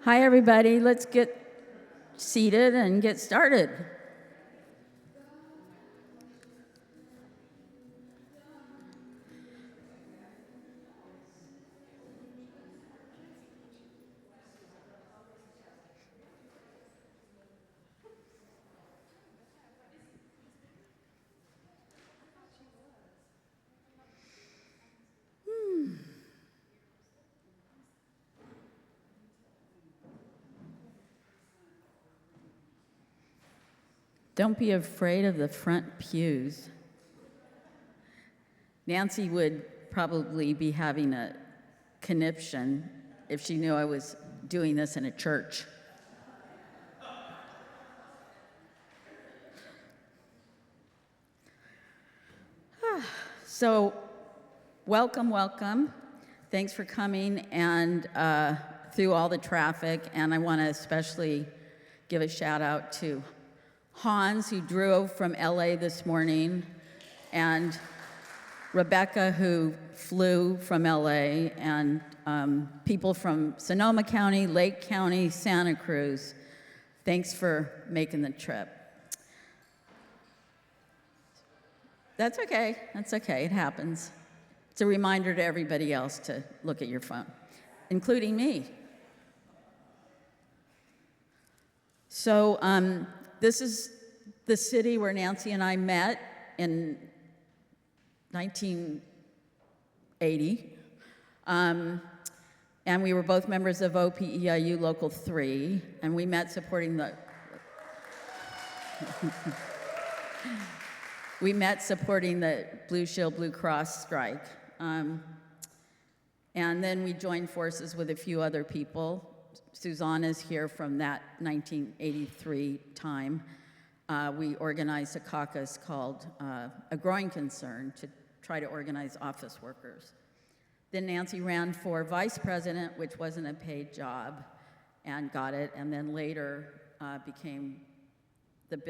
Hi, everybody. Let's get seated and get started. Don't be afraid of the front pews. Nancy would probably be having a conniption if she knew I was doing this in a church. So, welcome. Thanks for coming and through all the traffic. And I want to especially give a shout out to Hans, who drove from LA this morning, and Rebecca, who flew from LA, and people from Sonoma County, Lake County, Santa Cruz. Thanks for making the trip. That's okay, it happens. It's a reminder to everybody else to look at your phone, including me. So this is the city where Nancy and I met in 1980. And we were both members of OPEIU Local 3, and we met supporting the Blue Shield Blue Cross strike. And then we joined forces with a few other people. Susanna's here from that 1983 time. We organized a caucus called A Growing Concern to try to organize office workers. Then Nancy ran for vice president, which wasn't a paid job, and got it, and then later became the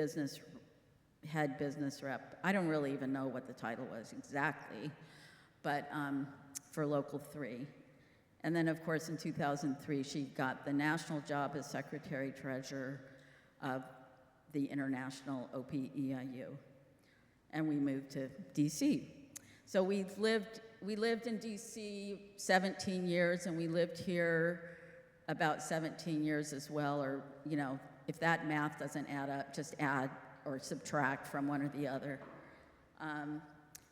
head business rep. I don't really even know what the title was exactly, but for Local 3. And then, of course, in 2003, she got the national job as secretary-treasurer of the International OPEIU. And we moved to DC. So we lived in DC 17 years, and we lived here about 17 years as well, or, if that math doesn't add up, just add or subtract from one or the other.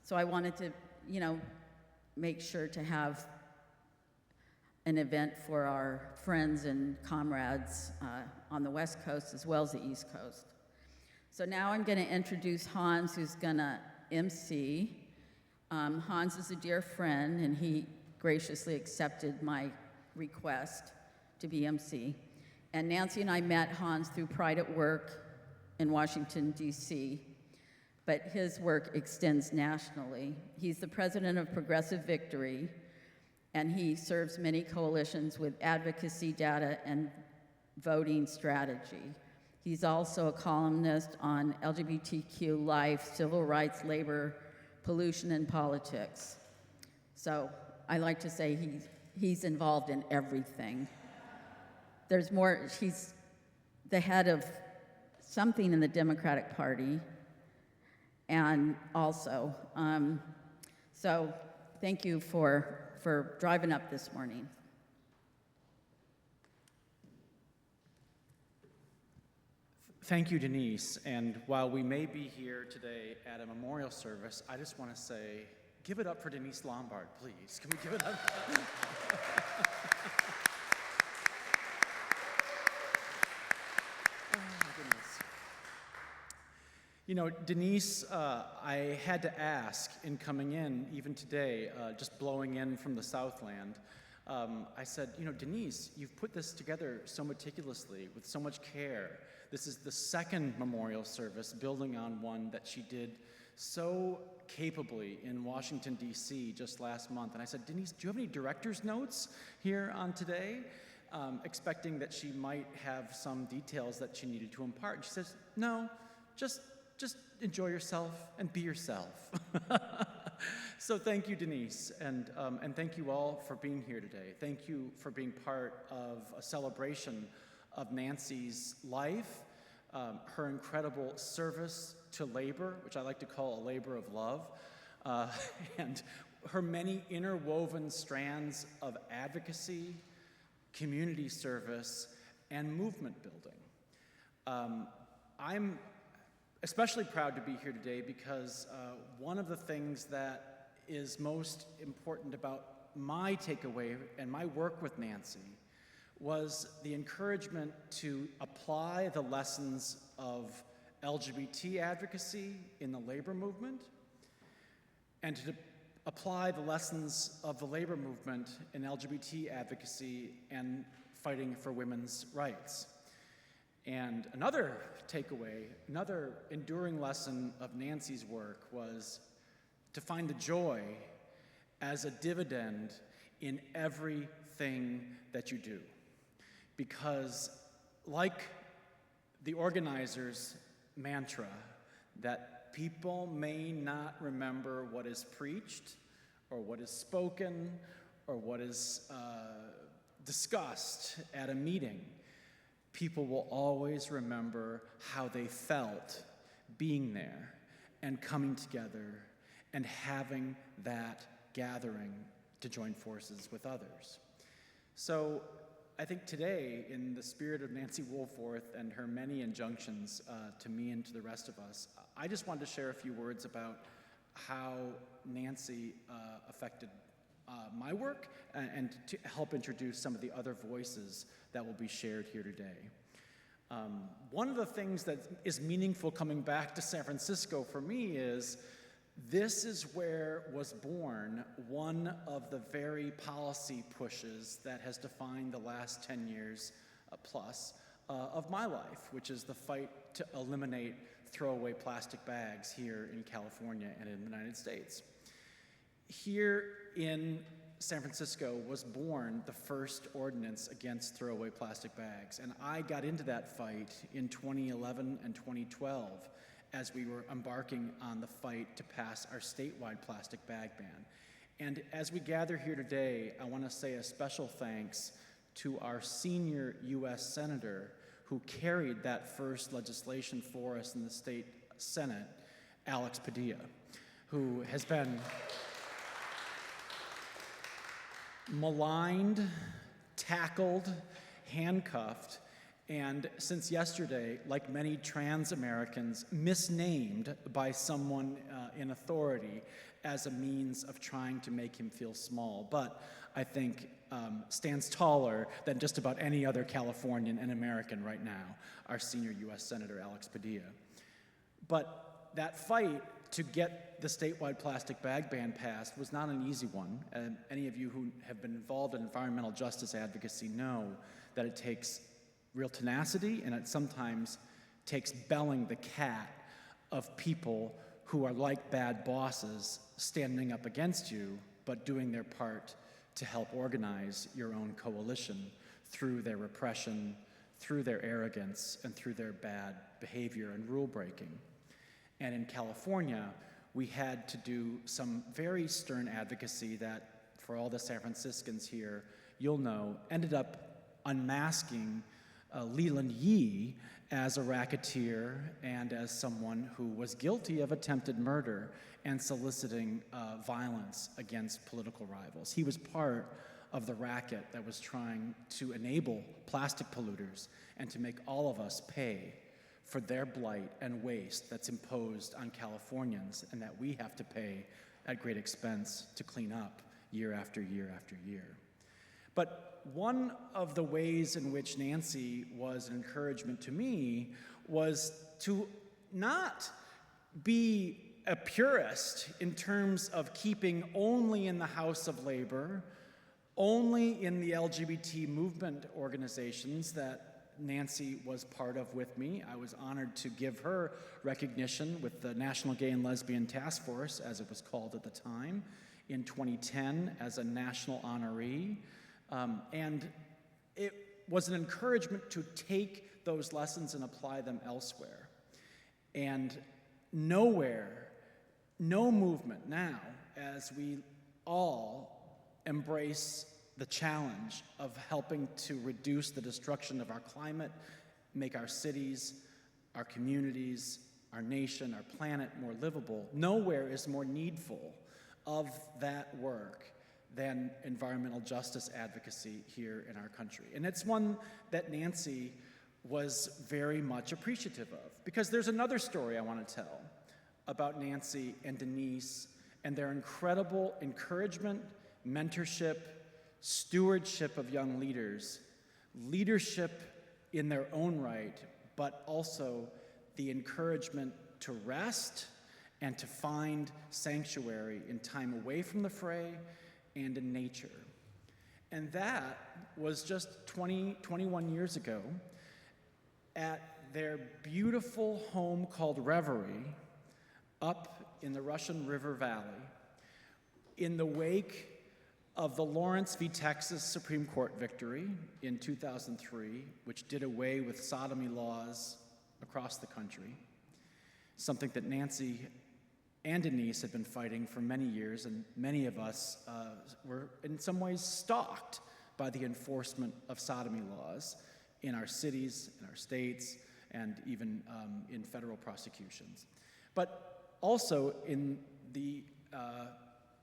So I wanted to, make sure to have an event for our friends and comrades on the West Coast as well as the East Coast. So now I'm going to introduce Hans, who's going to MC. Hans is a dear friend, and he graciously accepted my request to be MC. And Nancy and I met Hans through Pride at Work in Washington, D.C., but his work extends nationally. He's the president of Progressive Victory, and he serves many coalitions with advocacy data and voting strategy. He's also a columnist on LGBTQ life, civil rights, labor, pollution, and politics. So I like to say he's involved in everything. There's more, he's the head of something in the Democratic Party, and also, so thank you for driving up this morning. Thank you, Denice. And while we may be here today at a memorial service, I just want to say, give it up for Denice Lombard, please. Can we give it up? Oh, my goodness. Denice, I had to ask in coming in, even today, just blowing in from the Southland, I said, Denice, you've put this together so meticulously, with so much care. This is the second memorial service, building on one that she did so capably in Washington, D.C. just last month. And I said, Denice, do you have any director's notes here on today? Expecting that she might have some details that she needed to impart. And she says, no, just enjoy yourself and be yourself. So thank you, Denice, and thank you all for being here today. Thank you for being part of a celebration of Nancy's life, her incredible service to labor, which I like to call a labor of love, and her many interwoven strands of advocacy, community service, and movement building. I'm especially proud to be here today because one of the things that is most important about my takeaway and my work with Nancy was the encouragement to apply the lessons of LGBT advocacy in the labor movement and to apply the lessons of the labor movement in LGBT advocacy and fighting for women's rights. And another takeaway, another enduring lesson of Nancy's work was to find the joy as a dividend in everything that you do. Because like the organizers' mantra that people may not remember what is preached or what is spoken or what is discussed at a meeting, people will always remember how they felt being there and coming together and having that gathering to join forces with others. So I think today, in the spirit of Nancy Wohlforth and her many injunctions to me and to the rest of us, I just wanted to share a few words about how Nancy affected my work and to help introduce some of the other voices that will be shared here today. One of the things that is meaningful coming back to San Francisco for me is this is where was born one of the very policy pushes that has defined the last 10 years plus of my life, which is the fight to eliminate throwaway plastic bags here in California and in the United States. Here in San Francisco was born the first ordinance against throwaway plastic bags, and I got into that fight in 2011 and 2012 as we were embarking on the fight to pass our statewide plastic bag ban. And as we gather here today, I want to say a special thanks to our senior U.S. Senator who carried that first legislation for us in the state Senate, Alex Padilla, who has been maligned, tackled, handcuffed, and since yesterday, like many trans Americans, misnamed by someone in authority as a means of trying to make him feel small, but I think stands taller than just about any other Californian and American right now, our senior U.S. Senator Alex Padilla. But that fight to get the statewide plastic bag ban passed was not an easy one. And any of you who have been involved in environmental justice advocacy know that it takes real tenacity, and it sometimes takes belling the cat of people who are like bad bosses standing up against you, but doing their part to help organize your own coalition through their repression, through their arrogance, and through their bad behavior and rule breaking. And in California, we had to do some very stern advocacy that, for all the San Franciscans here, you'll know, ended up unmasking Leland Yee as a racketeer and as someone who was guilty of attempted murder and soliciting violence against political rivals. He was part of the racket that was trying to enable plastic polluters and to make all of us pay for their blight and waste that's imposed on Californians and that we have to pay at great expense to clean up year after year after year. But one of the ways in which Nancy was an encouragement to me was to not be a purist in terms of keeping only in the House of Labor, only in the LGBT movement organizations that Nancy was part of with me. I was honored to give her recognition with the National Gay and Lesbian Task Force, as it was called at the time, in 2010 as a national honoree. And it was an encouragement to take those lessons and apply them elsewhere. And nowhere, no movement now, as we all embrace the challenge of helping to reduce the destruction of our climate, make our cities, our communities, our nation, our planet more livable, nowhere is more needful of that work than environmental justice advocacy here in our country. And it's one that Nancy was very much appreciative of, because there's another story I want to tell about Nancy and Denice and their incredible encouragement, mentorship, stewardship of young leaders, leadership in their own right, but also the encouragement to rest and to find sanctuary in time away from the fray and in nature. And that was just 21 years ago at their beautiful home called Reverie up in the Russian River Valley in the wake of the Lawrence v. Texas Supreme Court victory in 2003, which did away with sodomy laws across the country, something that Nancy and Denice had been fighting for many years, and many of us were in some ways stalked by the enforcement of sodomy laws in our cities, in our states, and even in federal prosecutions. But also in the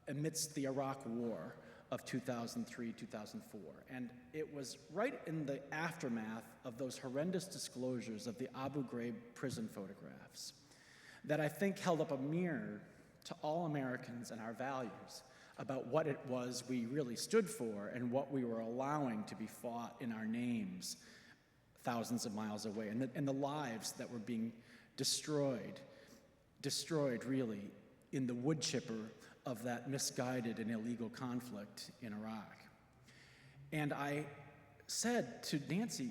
amidst the Iraq War of 2003, 2004. And it was right in the aftermath of those horrendous disclosures of the Abu Ghraib prison photographs that I think held up a mirror to all Americans and our values about what it was we really stood for and what we were allowing to be fought in our names thousands of miles away, and the lives that were being destroyed really in the wood chipper of that misguided and illegal conflict in Iraq. And I said to Nancy,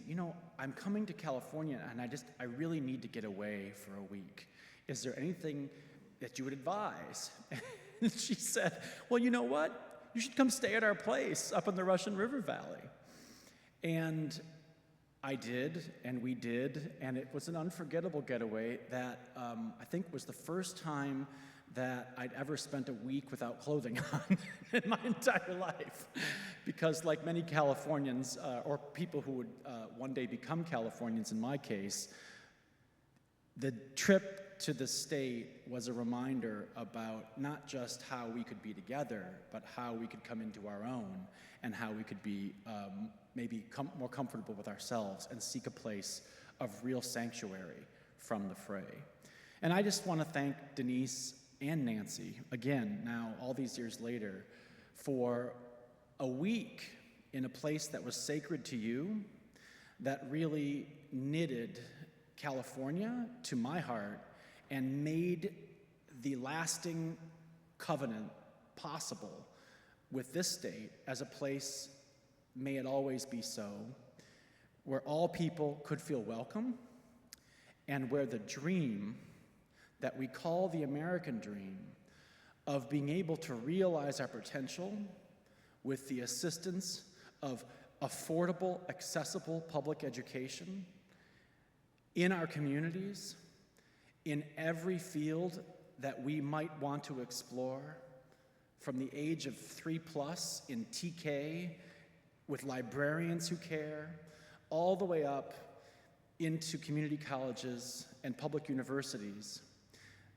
I'm coming to California and I really need to get away for a week. Is there anything that you would advise? And she said, well, you know what? You should come stay at our place up in the Russian River Valley. And I did, and we did, and it was an unforgettable getaway that I think was the first time that I'd ever spent a week without clothing on in my entire life. Because like many Californians, or people who would one day become Californians in my case, the trip to the state was a reminder about not just how we could be together, but how we could come into our own, and how we could be maybe more comfortable with ourselves and seek a place of real sanctuary from the fray. And I just want to thank Denice and Nancy, again, now all these years later, for a week in a place that was sacred to you, that really knitted California to my heart and made the lasting covenant possible with this state as a place, may it always be so, where all people could feel welcome and where the dream that we call the American dream of being able to realize our potential with the assistance of affordable, accessible public education in our communities, in every field that we might want to explore, from the age of 3+ in TK, with librarians who care, all the way up into community colleges and public universities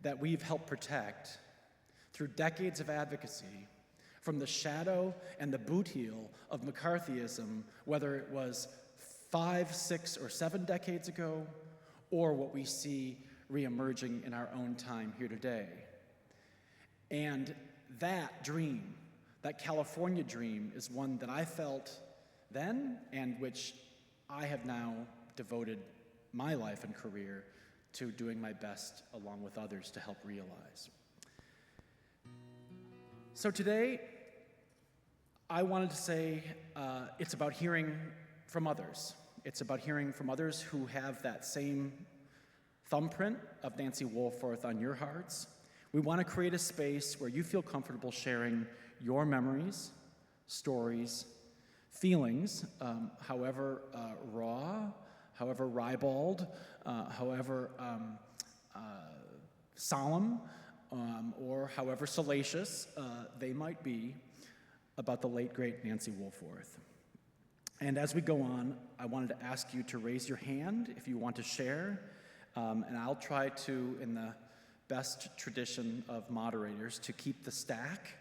that we've helped protect through decades of advocacy from the shadow and the boot heel of McCarthyism, whether it was 5, 6, or 7 decades ago, or what we see reemerging in our own time here today. And that dream, that California dream, is one that I felt then, and which I have now devoted my life and career to doing my best along with others to help realize. So today, I wanted to say it's about hearing from others. It's about hearing from others who have that same thumbprint of Nancy Wohlforth on your hearts. We want to create a space where you feel comfortable sharing your memories, stories, feelings, however raw, however ribald, however solemn, or however salacious they might be, about the late, great Nancy Wohlforth. And as we go on, I wanted to ask you to raise your hand if you want to share, and I'll try to, in the best tradition of moderators, to keep the stack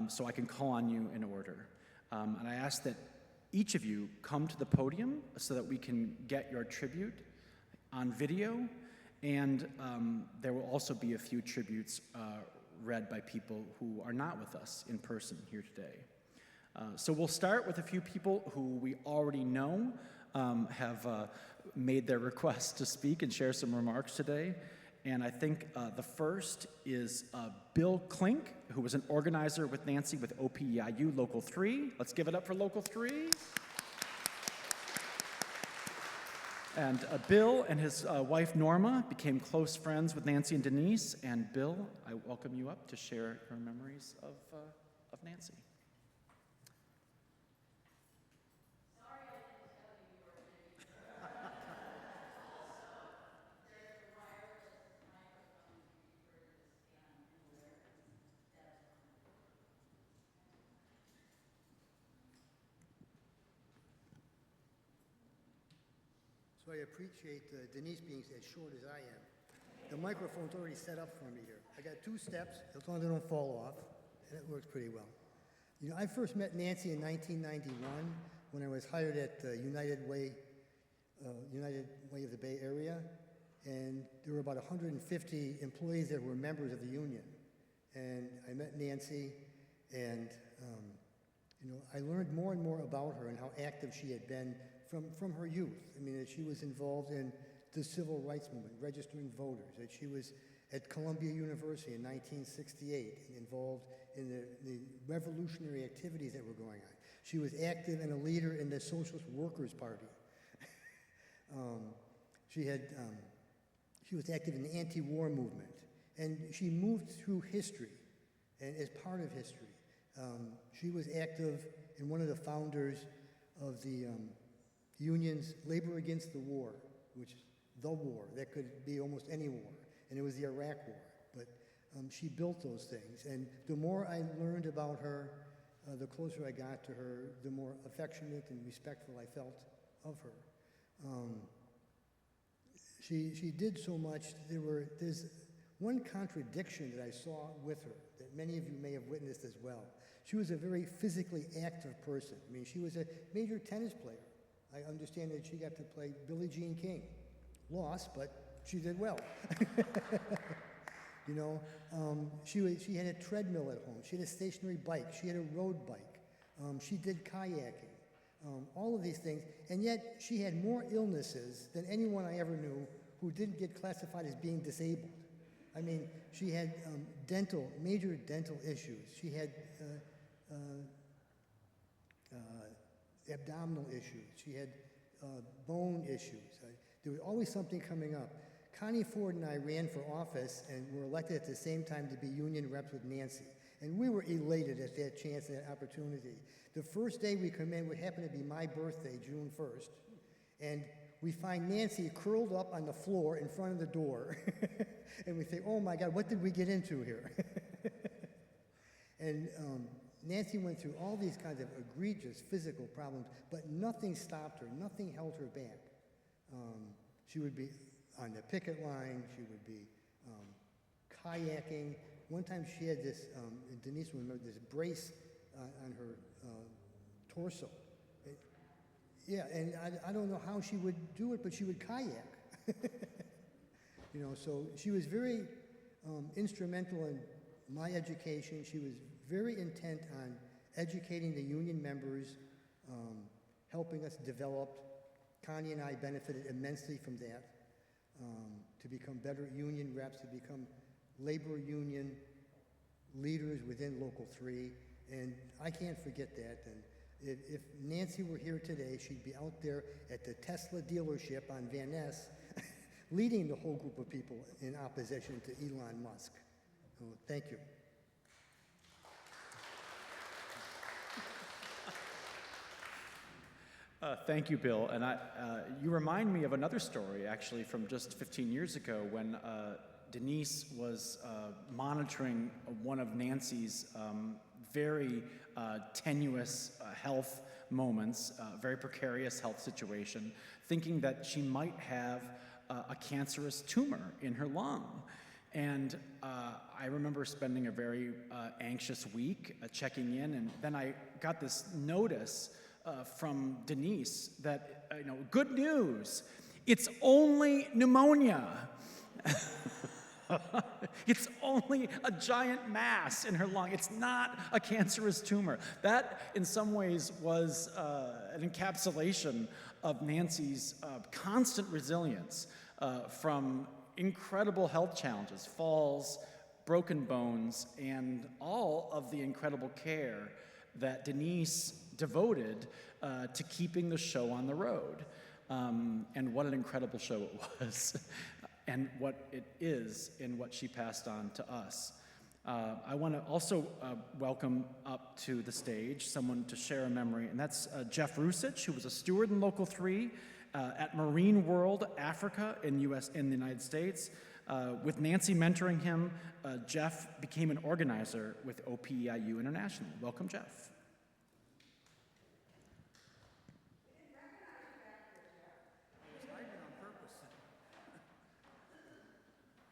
so I can call on you in order. And I ask that each of you come to the podium so that we can get your tribute on video, and there will also be a few tributes read by people who are not with us in person here today. So we'll start with a few people who we already know have made their request to speak and share some remarks today. And I think the first is Bill Klink, who was an organizer with Nancy with OPEIU Local 3. Let's give it up for Local 3. And Bill and his wife Norma became close friends with Nancy and Denice. And Bill, I welcome you up to share your memories of Nancy. So I appreciate Denice being as short as I am. The microphone's already set up for me here. I got 2 steps, as long as they don't fall off, and it works pretty well. You know, I first met Nancy in 1991 when I was hired at United Way of the Bay Area, and there were about 150 employees that were members of the union. And I met Nancy, and you know, I learned more and more about her and how active she had been from her youth. I mean, that she was involved in the civil rights movement, registering voters, that she was at Columbia University in 1968 and involved in the revolutionary activities that were going on. She was active and a leader in the Socialist Workers' Party. She was active in the anti-war movement, and she moved through history, and as part of history. She was active in one of the founders of the union's Labor Against the War, which is the war. That could be almost any war, and it was the Iraq War. But she built those things, and the more I learned about her, the closer I got to her, the more affectionate and respectful I felt of her. She did so much. There's one contradiction that I saw with her that many of you may have witnessed as well. She was a very physically active person. I mean, she was a major tennis player. I understand that she got to play Billie Jean King. Lost, but she did well. You know, she had a treadmill at home. She had a stationary bike. She had a road bike. She did kayaking. All of these things. And yet she had more illnesses than anyone I ever knew who didn't get classified as being disabled. I mean, she had major dental issues. She had abdominal issues. She had bone issues. There was always something coming up. Connie Ford and I ran for office and were elected at the same time to be union reps with Nancy. And we were elated at that chance, that opportunity. The first day we come in would happen to be my birthday, June 1st. And we find Nancy curled up on the floor in front of the door. And we think, oh my God, what did we get into here? And Nancy went through all these kinds of egregious physical problems, but nothing stopped her, nothing held her back. She would be on the picket line, she would be kayaking. One time she had this, Denice will remember, this brace on her torso. Yeah, and I don't know how she would do it, but she would kayak. You know, so she was very instrumental in my education. She was very intent on educating the union members, helping us develop. Connie and I benefited immensely from that, to become better union reps, to become labor union leaders within Local 3, and I can't forget that. And if Nancy were here today, she'd be out there at the Tesla dealership on Van Ness, leading the whole group of people in opposition to Elon Musk. So thank you. Thank you, Bill. And you remind me of another story, actually, from just 15 years ago when Denice was monitoring one of Nancy's very tenuous health moments, very precarious health situation, thinking that she might have a cancerous tumor in her lung. And I remember spending a very anxious week checking in, and then I got this notice from Denice that, good news, it's only pneumonia. It's only a giant mass in her lung. It's not a cancerous tumor. That, in some ways, was an encapsulation of Nancy's constant resilience from incredible health challenges, falls, broken bones, and all of the incredible care that Denice devoted to keeping the show on the road. And what an incredible show it was, and what it is in what she passed on to us. I want to also welcome up to the stage someone to share a memory, and that's Jeff Rusich, who was a steward in Local 3 at Marine World Africa in the United States. With Nancy mentoring him, Jeff became an organizer with OPEIU International. Welcome, Jeff.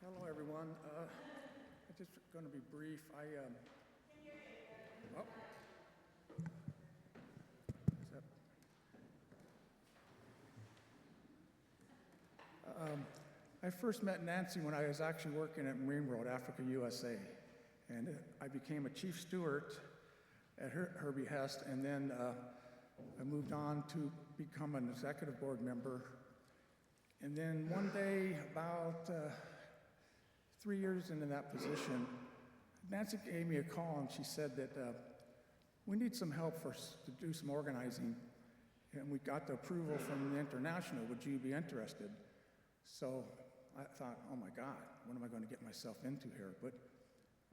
Hello, everyone. I'm just going to be brief. I first met Nancy when I was actually working at Marine World Africa USA, and I became a chief steward at her behest, and then I moved on to become an executive board member. And then one day, about 3 years into that position, Nancy gave me a call and she said that we need some help to do some organizing, and we got the approval from the International. Would you be interested? So I thought, oh my God, what am I going to get myself into here? But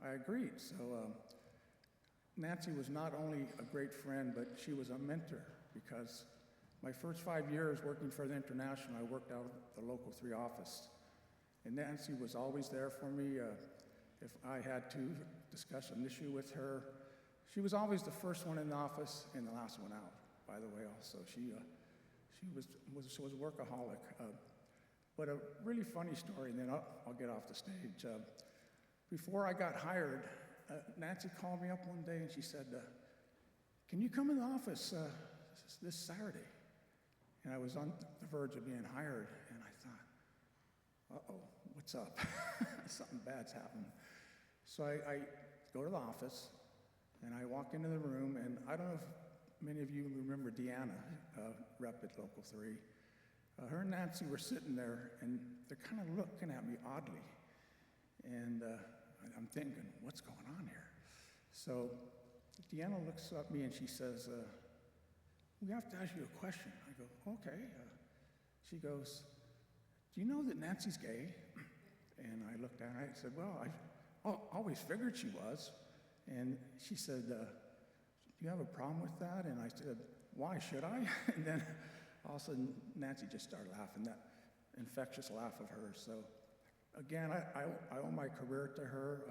I agreed. So Nancy was not only a great friend, but she was a mentor, because my first 5 years working for the International, I worked out of the Local 3 office. And Nancy was always there for me if I had to discuss an issue with her. She was always the first one in the office and the last one out, by the way, also. She was a workaholic. But a really funny story, and then I'll get off the stage. Before I got hired, Nancy called me up one day and she said, can you come in the office this Saturday? And I was on the verge of being hired, and I thought, uh-oh, what's up? Something bad's happened. So I go to the office, and I walk into the room, and I don't know if many of you remember Deanna, rep at Local 3. Her and Nancy were sitting there, and they're kind of looking at me oddly. And I'm thinking, what's going on here? So Deanna looks at me and she says, we have to ask you a question. I go, okay. She goes, do you know that Nancy's gay? And I looked at her and I said, well, I always figured she was. And she said, do you have a problem with that? And I said, why should I? And then all of a sudden, Nancy just started laughing, that infectious laugh of hers. So again, I owe my career to her.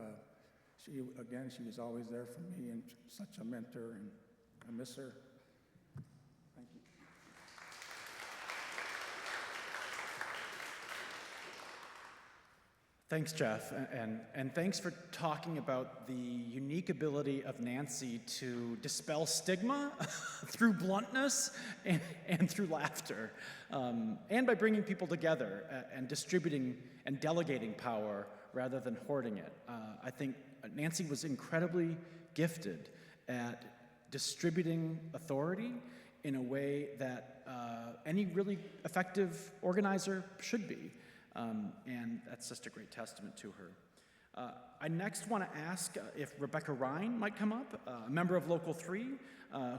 She was always there for me and such a mentor, and I miss her. Thank you. Thanks, Jeff, and thanks for talking about the unique ability of Nancy to dispel stigma through bluntness and through laughter, and by bringing people together and distributing and delegating power rather than hoarding it. I think Nancy was incredibly gifted at distributing authority in a way that any really effective organizer should be. And that's just a great testament to her. I next want to ask if Rebecca Ryan might come up, a member of Local 3,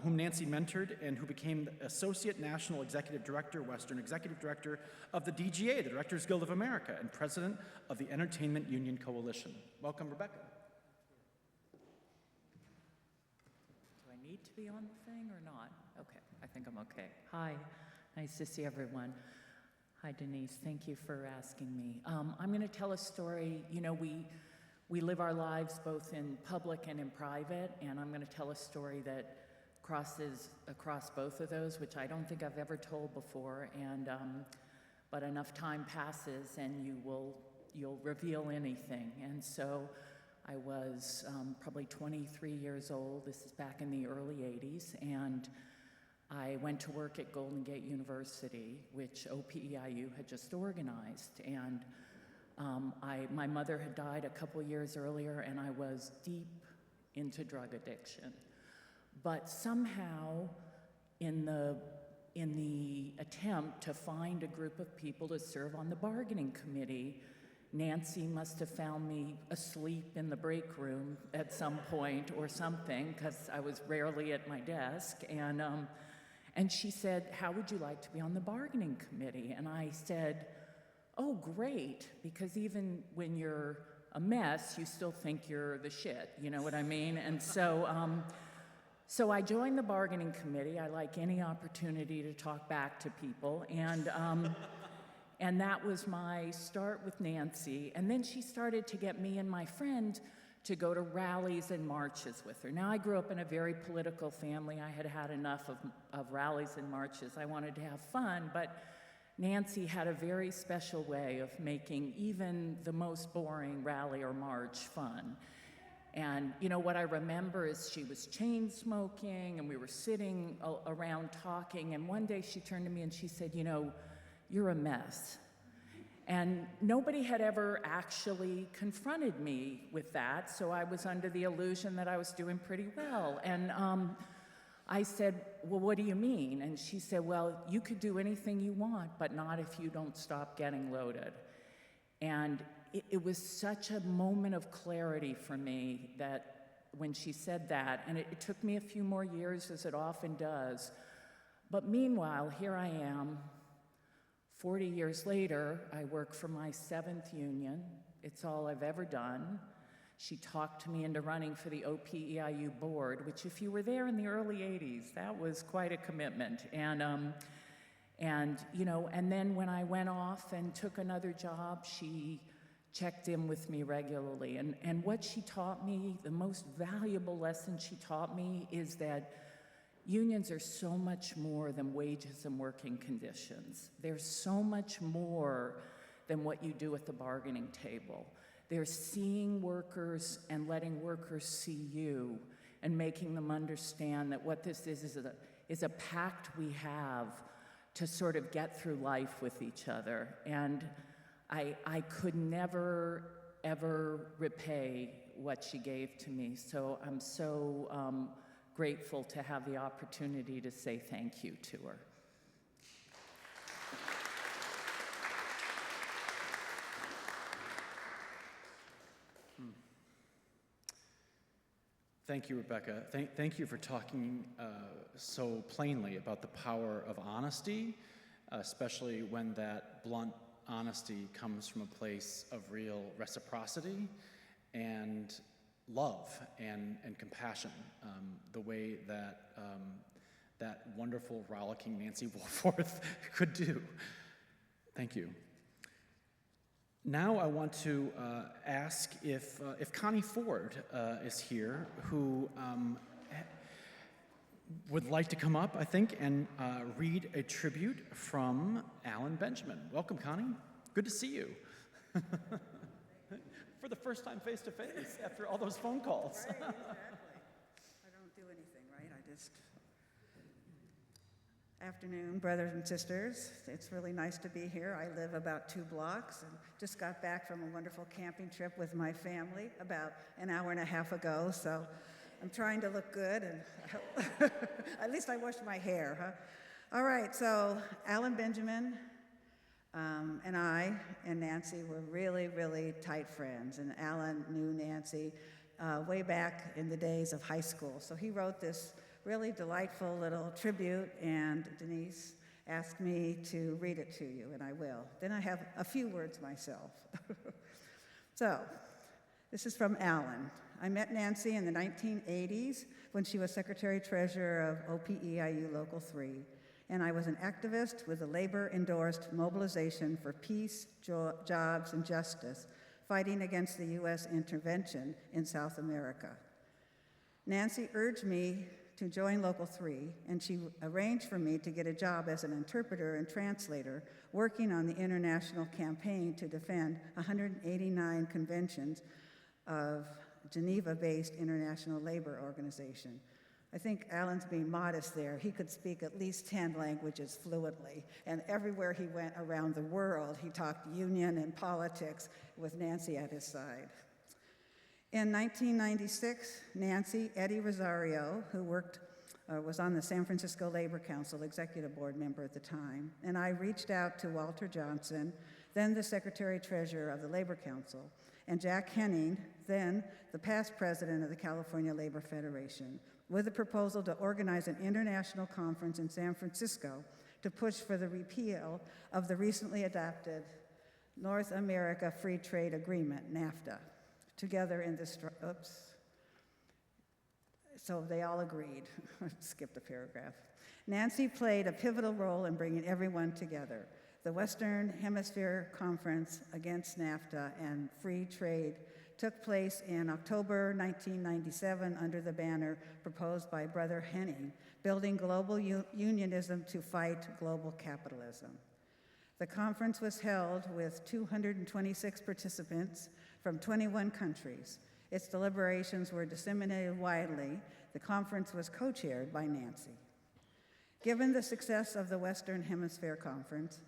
whom Nancy mentored and who became the Associate National Executive Director, Western Executive Director of the DGA, the Directors Guild of America, and President of the Entertainment Union Coalition. Welcome, Rebecca. Do I need to be on the thing or not? Okay, I think I'm okay. Hi, nice to see everyone. Hi, Denise. Thank you for asking me. I'm going to tell a story. You know, we live our lives both in public and in private, and I'm going to tell a story that crosses across both of those, which I don't think I've ever told before. And but enough time passes, and you'll reveal anything. And so I was probably 23 years old. This is back in the early 80s, and I went to work at Golden Gate University, which OPEIU had just organized. And my mother had died a couple years earlier, and I was deep into drug addiction. But somehow, in the attempt to find a group of people to serve on the bargaining committee, Nancy must have found me asleep in the break room at some point or something, because I was rarely at my desk. And she said, "How would you like to be on the bargaining committee?" And I said, "Oh, great," because even when you're a mess, you still think you're the shit, you know what I mean? And so I joined the bargaining committee. I like any opportunity to talk back to people, and that was my start with Nancy. And then she started to get me and my friend to go to rallies and marches with her. Now, I grew up in a very political family. I had had enough of rallies and marches. I wanted to have fun, but Nancy had a very special way of making even the most boring rally or march fun. And you know, what I remember is she was chain smoking, and we were sitting around talking, and one day she turned to me and she said, "You know, you're a mess." And nobody had ever actually confronted me with that, so I was under the illusion that I was doing pretty well. And I said, "Well, what do you mean?" And she said, "Well, you could do anything you want, but not if you don't stop getting loaded." And it was such a moment of clarity for me that when she said that, and it took me a few more years, as it often does. But meanwhile, here I am, 40 years later. I work for my 7th union. It's all I've ever done. She talked to me into running for the OPEIU board, which, if you were there in the early 80s, that was quite a commitment. And you know, and then when I went off and took another job, she checked in with me regularly. And what she taught me, the most valuable lesson she taught me, is that unions are so much more than wages and working conditions. They're so much more than what you do at the bargaining table. They're seeing workers and letting workers see you, and making them understand that what this is a pact we have to sort of get through life with each other. And I could never, ever repay what she gave to me. So I'm so grateful to have the opportunity to say thank you to her. Thank you, Rebecca. Thank you for talking so plainly about the power of honesty, especially when that blunt honesty comes from a place of real reciprocity and love and compassion, the way that that wonderful, rollicking Nancy Wohlforth could do. Thank you. Now I want to ask if Connie Ford is here, who would like to come up, I think, and read a tribute from Alan Benjamin. Welcome, Connie. Good to see you. For the first time face-to-face after all those phone calls. Right, exactly. I don't do anything, right? I just... Afternoon, brothers and sisters. It's really nice to be here. I live about 2 blocks and just got back from a wonderful camping trip with my family about an hour and a half ago, so I'm trying to look good, and at least I washed my hair, huh? All right, so Alan Benjamin and I and Nancy were really, really tight friends, and Alan knew Nancy way back in the days of high school, so he wrote this really delightful little tribute, and Denice asked me to read it to you, and I will. Then I have a few words myself. So, this is from Alan. I met Nancy in the 1980s when she was Secretary-Treasurer of OPEIU Local 3. and I was an activist with the labor-endorsed Mobilization for Peace, Jobs, and Justice, fighting against the U.S. intervention in South America. Nancy urged me to join Local 3, and she arranged for me to get a job as an interpreter and translator working on the international campaign to defend 189 conventions of Geneva-based International Labor Organization. I think Alan's being modest there. He could speak at least 10 languages fluently, and everywhere he went around the world, he talked union and politics with Nancy at his side. In 1996, Nancy, Eddie Rosario, who was on the San Francisco Labor Council executive board member at the time, and I reached out to Walter Johnson, then the Secretary-Treasurer of the Labor Council, and Jack Henning, then the past president of the California Labor Federation, with a proposal to organize an international conference in San Francisco to push for the repeal of the recently adopted North America Free Trade Agreement, NAFTA, together in this, so they all agreed. Skipped a paragraph. Nancy played a pivotal role in bringing everyone together. The Western Hemisphere Conference against NAFTA and free trade took place in October 1997 under the banner proposed by Brother Henning, Building Global Unionism to Fight Global Capitalism. The conference was held with 226 participants from 21 countries. Its deliberations were disseminated widely. The conference was co-chaired by Nancy. Given the success of the Western Hemisphere Conference,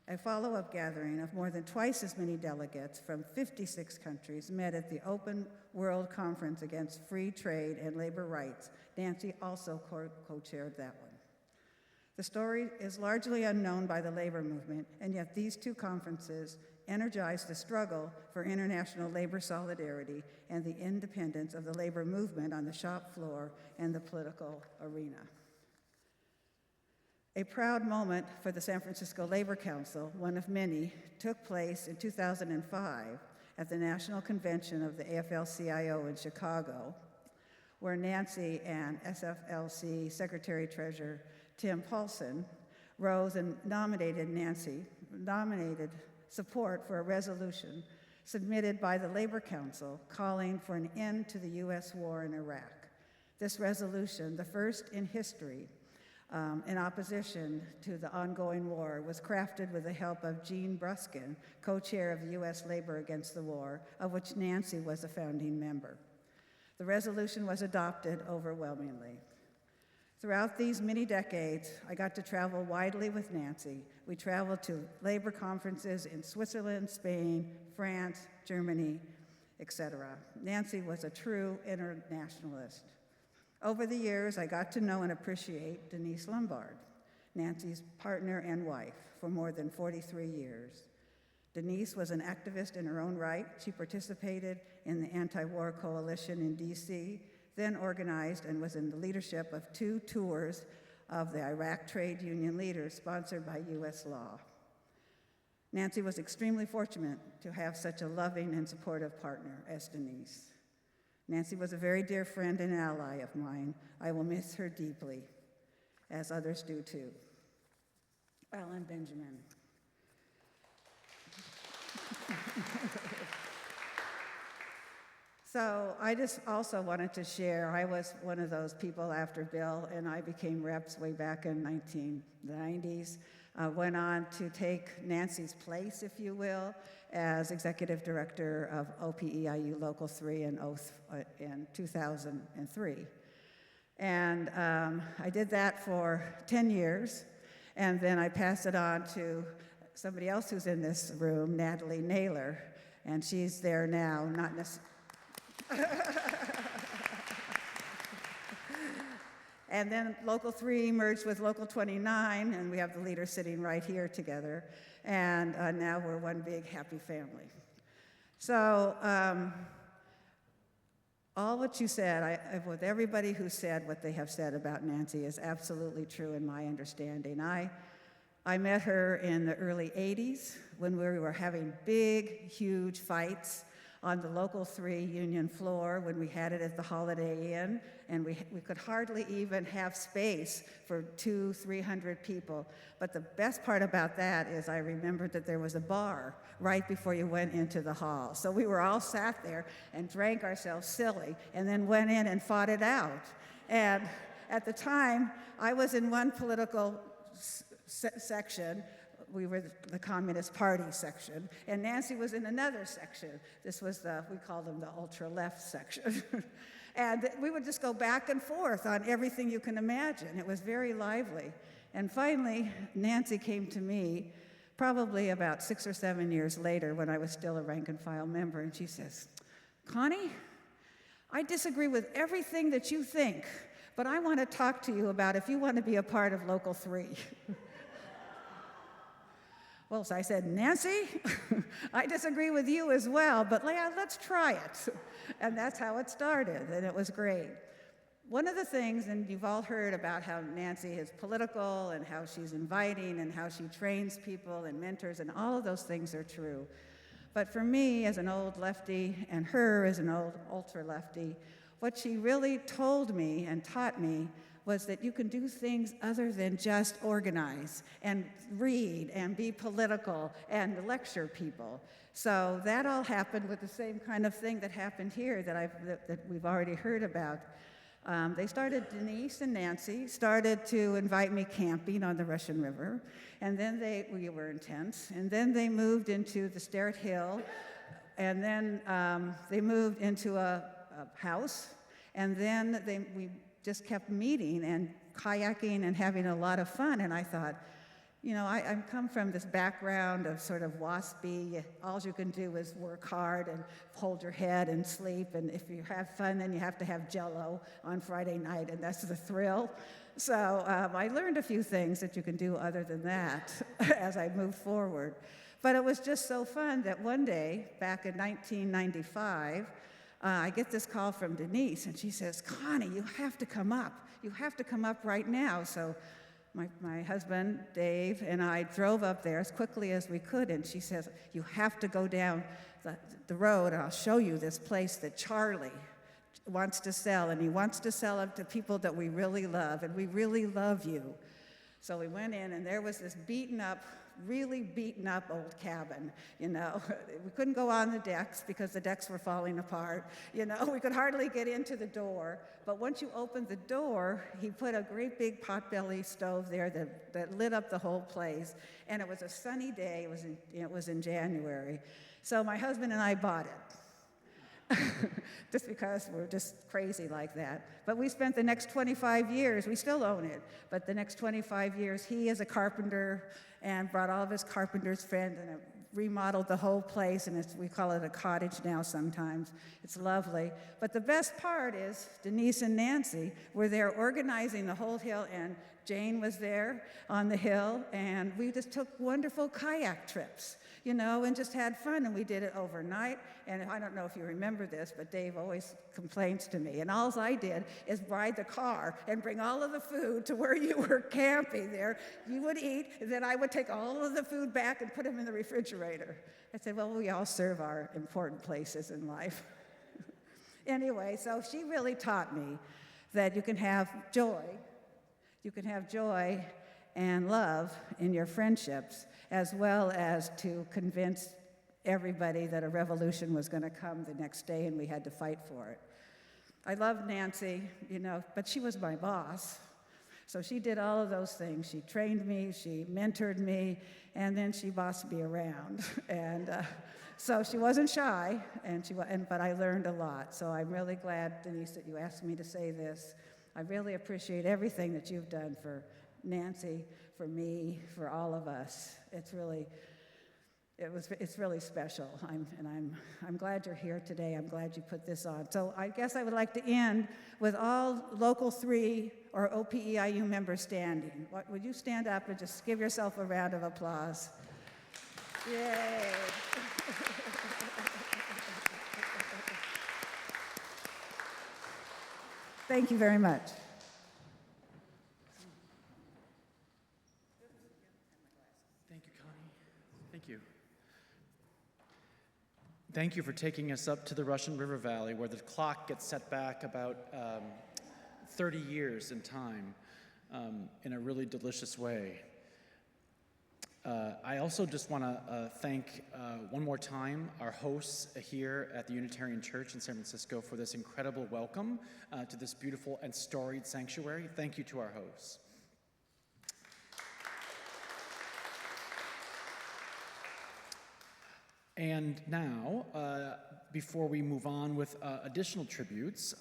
a follow-up gathering of more than twice as many delegates from 56 countries met at the Open World Conference Against Free Trade and Labor Rights. Nancy also co-chaired that one. The story is largely unknown by the labor movement, and yet these two conferences energized the struggle for international labor solidarity and the independence of the labor movement on the shop floor and the political arena. A proud moment for the San Francisco Labor Council, one of many, took place in 2005 at the National Convention of the AFL-CIO in Chicago, where Nancy and SFLC Secretary-Treasurer Tim Paulson rose and nominated support for a resolution submitted by the Labor Council calling for an end to the U.S. war in Iraq. This resolution, the first in history, in opposition to the ongoing war, was crafted with the help of Jean Bruskin, co-chair of the U.S. Labor Against the War, of which Nancy was a founding member. The resolution was adopted overwhelmingly. Throughout these many decades, I got to travel widely with Nancy. We traveled to labor conferences in Switzerland, Spain, France, Germany, etc. Nancy was a true internationalist. Over the years, I got to know and appreciate Denice Lombard, Nancy's partner and wife, for more than 43 years. Denice was an activist in her own right. She participated in the anti-war coalition in DC, then organized and was in the leadership of 2 tours of the Iraq trade union leaders sponsored by U.S. law. Nancy was extremely fortunate to have such a loving and supportive partner as Denice. Nancy was a very dear friend and ally of mine. I will miss her deeply, as others do too. Alan Benjamin. So I just also wanted to share, I was one of those people after Bill and I became reps way back in 1990s. Went on to take Nancy's place, if you will, as executive director of OPEIU Local 3 in 2003. And I did that for 10 years, and then I passed it on to somebody else who's in this room, Natalie Naylor, and she's there now, not necessarily. And then Local 3 merged with Local 29, and we have the leaders sitting right here together. And now we're one big happy family. So all what you said, with everybody who said what they have said about Nancy is absolutely true in my understanding. I met her in the early 80s when we were having big, huge fights on the local 3 union floor when we had it at the Holiday Inn, and we could hardly even have space for 200-300 people. But the best part about that is I remembered that there was a bar right before you went into the hall. So we were all sat there and drank ourselves silly and then went in and fought it out. And at the time, I was in one political section. We were the Communist Party section, and Nancy was in another section. This was we called them the ultra-left section. And we would just go back and forth on everything you can imagine. It was very lively. And finally, Nancy came to me probably about 6 or 7 years later when I was still a rank and file member, and she says, "Connie, I disagree with everything that you think, but I want to talk to you about if you want to be a part of Local 3. Well, so I said, "Nancy, I disagree with you as well, but let's try it." And that's how it started, and it was great. One of the things, and you've all heard about how Nancy is political and how she's inviting and how she trains people and mentors, and all of those things are true. But for me, as an old lefty, and her as an old ultra-lefty, what she really told me and taught me was that you can do things other than just organize and read and be political and lecture people. So that all happened with the same kind of thing that happened here that we've already heard about. They started, Denice and Nancy started to invite me camping on the Russian River, and then we were intense, and then they moved into the Sterrett Hill, and then they moved into a house, and then we just kept meeting and kayaking and having a lot of fun. And I thought, you know, I come from this background of sort of waspy, all you can do is work hard and hold your head and sleep, and if you have fun, then you have to have Jell-O on Friday night, and that's the thrill. So I learned a few things that you can do other than that as I moved forward. But it was just so fun that one day, back in 1995, I get this call from Denice, and she says, "Connie, you have to come up. You have to come up right now." So my husband, Dave, and I drove up there as quickly as we could, and she says, "You have to go down the road, and I'll show you this place that Charlie wants to sell, and he wants to sell it to people that we really love, and we really love you." So we went in, and there was this really beaten up old cabin, you know. We couldn't go on the decks because the decks were falling apart, you know. We could hardly get into the door. But once you opened the door, he put a great big potbelly stove there that lit up the whole place. And it was a sunny day. It was in January. So my husband and I bought it. Just because we're just crazy like that. But we spent the next 25 years, we still own it, but the next 25 years, he is a carpenter and brought all of his carpenter's friends and remodeled the whole place, and we call it a cottage now sometimes. It's lovely. But the best part is Denice and Nancy were there organizing the whole hill, and Jane was there on the hill, and we just took wonderful kayak trips, you know, and just had fun, and we did it overnight. And I don't know if you remember this, but Dave always complains to me, and all I did is ride the car and bring all of the food to where you were camping there. You would eat, and then I would take all of the food back and put them in the refrigerator. I said, well, we all serve our important places in life. Anyway, so she really taught me that you can have joy and love in your friendships, as well as to convince everybody that a revolution was going to come the next day and we had to fight for it. I love Nancy, you know, but she was my boss. So she did all of those things. She trained me, she mentored me, and then she bossed me around. And so she wasn't shy, but I learned a lot. So I'm really glad, Denice, that you asked me to say this. I really appreciate everything that you've done for Nancy, for me, for all of us. It's really special. I'm glad you're here today. I'm glad you put this on. So I guess I would like to end with all Local 3 or OPEIU members standing. Would you stand up and just give yourself a round of applause? Yay. Thank you very much. Thank you, Connie. Thank you. Thank you for taking us up to the Russian River Valley, where the clock gets set back about 30 years in time in a really delicious way. I also just want to thank one more time our hosts here at the Unitarian Church in San Francisco for this incredible welcome to this beautiful and storied sanctuary. Thank you to our hosts. And now, before we move on with additional tributes,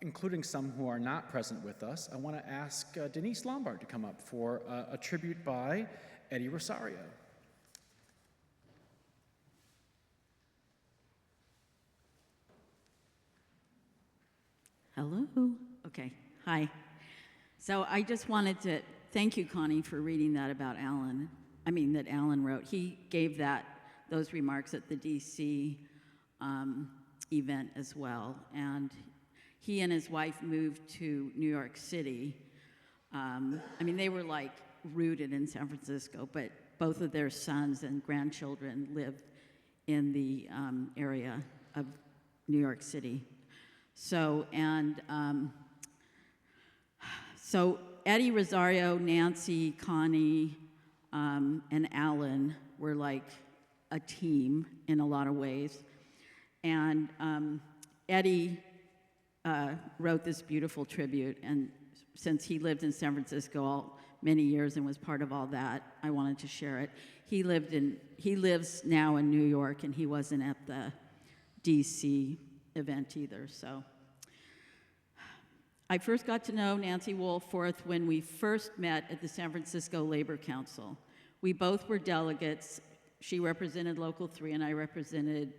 including some who are not present with us, I want to ask Denice Lombard to come up for a tribute by Eddie Rosario. Hello. Okay. Hi. So I just wanted to thank you, Connie, for reading that about Alan. That Alan wrote. He gave those remarks at the DC event as well. And he and his wife moved to New York City. They were like rooted in San Francisco, but both of their sons and grandchildren live in the area of New York City. So Eddie, Rosario, Nancy, Connie, and Alan were like a team in a lot of ways. And Eddie wrote this beautiful tribute, and since he lived in San Francisco many years and was part of all that, I wanted to share it. He lives now in New York, and he wasn't at the DC event either. So I first got to know Nancy Wohlforth when we first met at the San Francisco Labor Council. We both were delegates. She represented Local 3, and I represented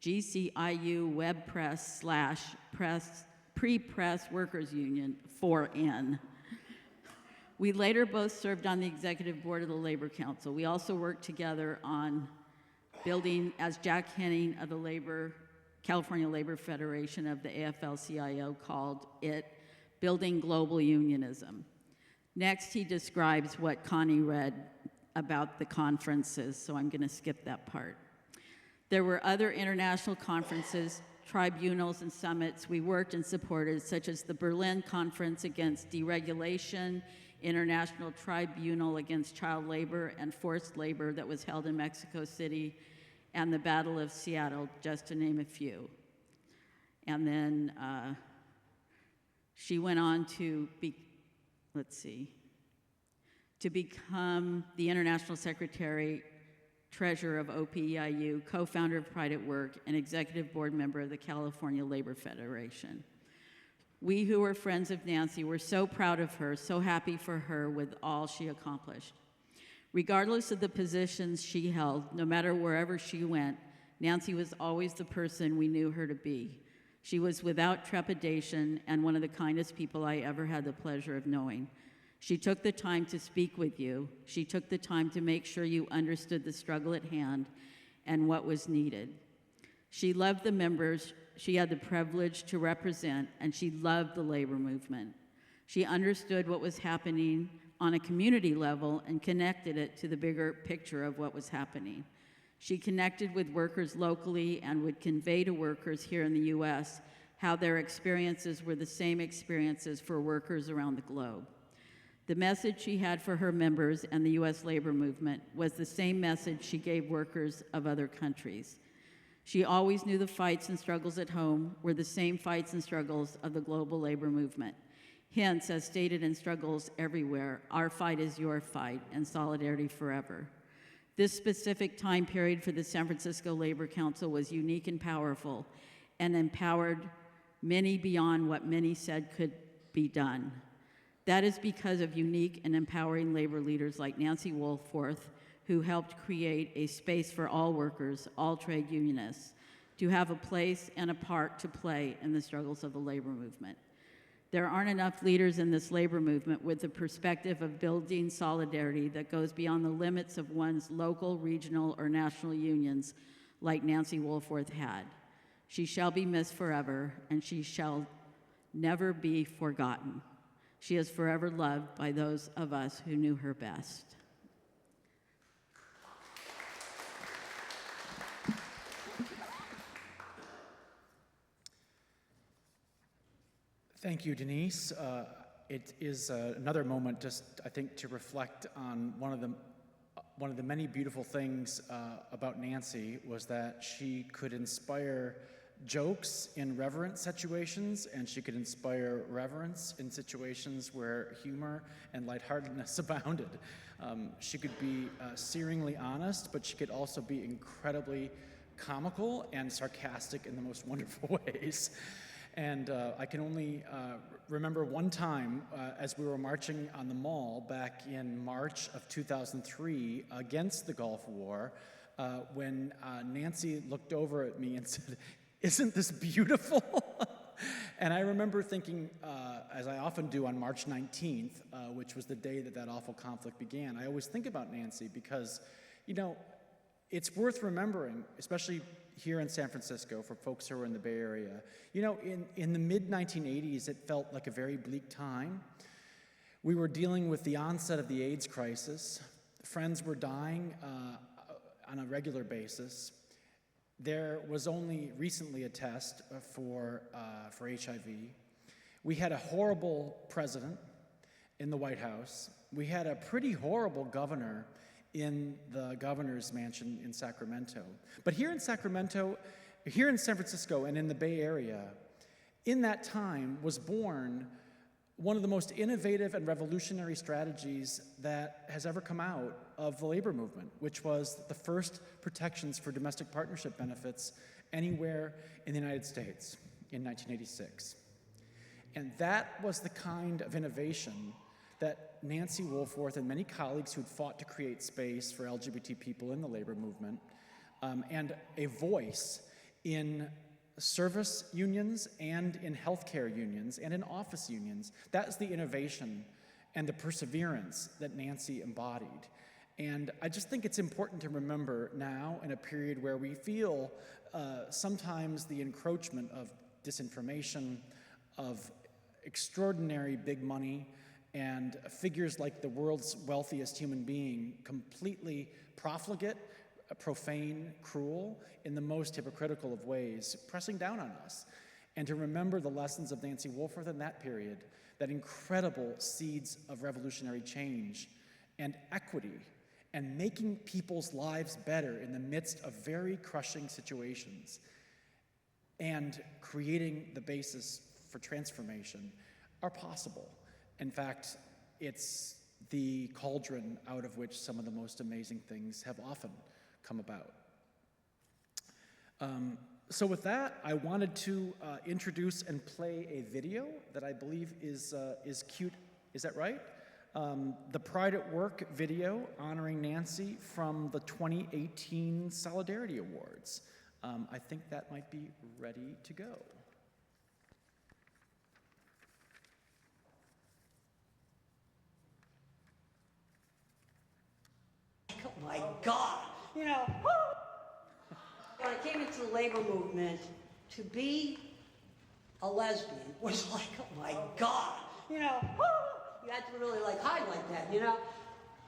GCIU Web Press / Pre-Press Workers Union, 4N. We later both served on the executive board of the Labor Council. We also worked together on building, as Jack Henning of the California Labor Federation of the AFL-CIO called it, Building Global Unionism. Next, he describes what Connie read about the conferences, so I'm going to skip that part. There were other international conferences, tribunals, and summits we worked and supported, such as the Berlin Conference Against Deregulation, International Tribunal Against Child Labor and Forced Labor that was held in Mexico City, and the Battle of Seattle, just to name a few. And then she went on to become the International Secretary Treasurer of OPEIU, co-founder of Pride at Work, and executive board member of the California Labor Federation. We who were friends of Nancy were so proud of her, so happy for her with all she accomplished. Regardless of the positions she held, no matter wherever she went, Nancy was always the person we knew her to be. She was without trepidation and one of the kindest people I ever had the pleasure of knowing. She took the time to speak with you. She took the time to make sure you understood the struggle at hand and what was needed. She loved the members she had the privilege to represent, and she loved the labor movement. She understood what was happening on a community level and connected it to the bigger picture of what was happening. She connected with workers locally and would convey to workers here in the U.S. how their experiences were the same experiences for workers around the globe. The message she had for her members and the U.S. labor movement was the same message she gave workers of other countries. She always knew the fights and struggles at home were the same fights and struggles of the global labor movement. Hence, as stated in Struggles Everywhere, our fight is your fight, and solidarity forever. This specific time period for the San Francisco Labor Council was unique and powerful, and empowered many beyond what many said could be done. That is because of unique and empowering labor leaders like Nancy Wohlforth, who helped create a space for all workers, all trade unionists, to have a place and a part to play in the struggles of the labor movement. There aren't enough leaders in this labor movement with the perspective of building solidarity that goes beyond the limits of one's local, regional, or national unions like Nancy Wohlforth had. She shall be missed forever, and she shall never be forgotten. She is forever loved by those of us who knew her best. Thank you, Denice. It is another moment, just I think, to reflect on one of the many beautiful things about Nancy was that she could inspire jokes in reverent situations, and she could inspire reverence in situations where humor and lightheartedness abounded. She could be searingly honest, but she could also be incredibly comical and sarcastic in the most wonderful ways. And I can only remember one time as we were marching on the Mall back in March of 2003 against the Gulf War, when Nancy looked over at me and said, "Isn't this beautiful?" And I remember thinking, as I often do on March 19th, which was the day that awful conflict began, I always think about Nancy because, it's worth remembering, especially here in San Francisco, for folks who are in the Bay Area. In the mid-1980s, it felt like a very bleak time. We were dealing with the onset of the AIDS crisis. Friends were dying on a regular basis. There was only recently a test for HIV. We had a horrible president in the White House. We had a pretty horrible governor in the governor's mansion in Sacramento. But here in San Francisco and in the Bay Area, in that time was born one of the most innovative and revolutionary strategies that has ever come out of the labor movement, which was the first protections for domestic partnership benefits anywhere in the United States in 1986. And that was the kind of innovation that Nancy Wohlforth and many colleagues who'd fought to create space for LGBT people in the labor movement, and a voice in service unions and in healthcare unions and in office unions. That's the innovation and the perseverance that Nancy embodied. And I just think it's important to remember now, in a period where we feel sometimes the encroachment of disinformation, of extraordinary big money, and figures like the world's wealthiest human being, completely profligate, profane, cruel, in the most hypocritical of ways, pressing down on us. And to remember the lessons of Nancy Wohlforth in that period, that incredible seeds of revolutionary change and equity, and making people's lives better in the midst of very crushing situations, and creating the basis for transformation, are possible. In fact, it's the cauldron out of which some of the most amazing things have often come about. So with that, I wanted to introduce and play a video that I believe is cute. Is that right? The Pride at Work video honoring Nancy from the 2018 Solidarity Awards. I think that might be ready to go. Oh my God, woo! When I came into the labor movement, to be a lesbian was like, oh my God, woo! You had to really hide like that,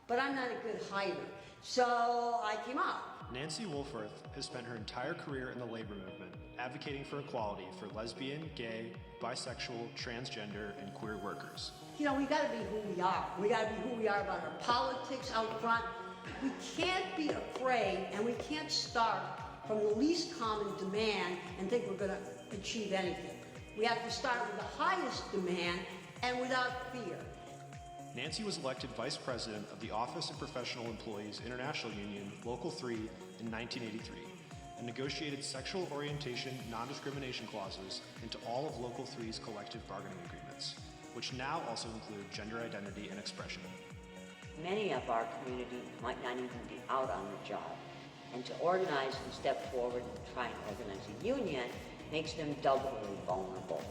But I'm not a good hider, so I came out. Nancy Wohlforth has spent her entire career in the labor movement, advocating for equality for lesbian, gay, bisexual, transgender, and queer workers. We gotta be who we are. We gotta be who we are about our politics out front. We can't be afraid, and we can't start from the least common demand and think we're gonna achieve anything. We have to start with the highest demand and without fear. Nancy was elected Vice President of the Office of Professional Employees International Union, Local 3, in 1983, and negotiated sexual orientation non-discrimination clauses into all of Local 3's collective bargaining agreements, which now also include gender identity and expression. Many of our community might not even be out on the job, and to organize and step forward and try and organize a union makes them doubly vulnerable.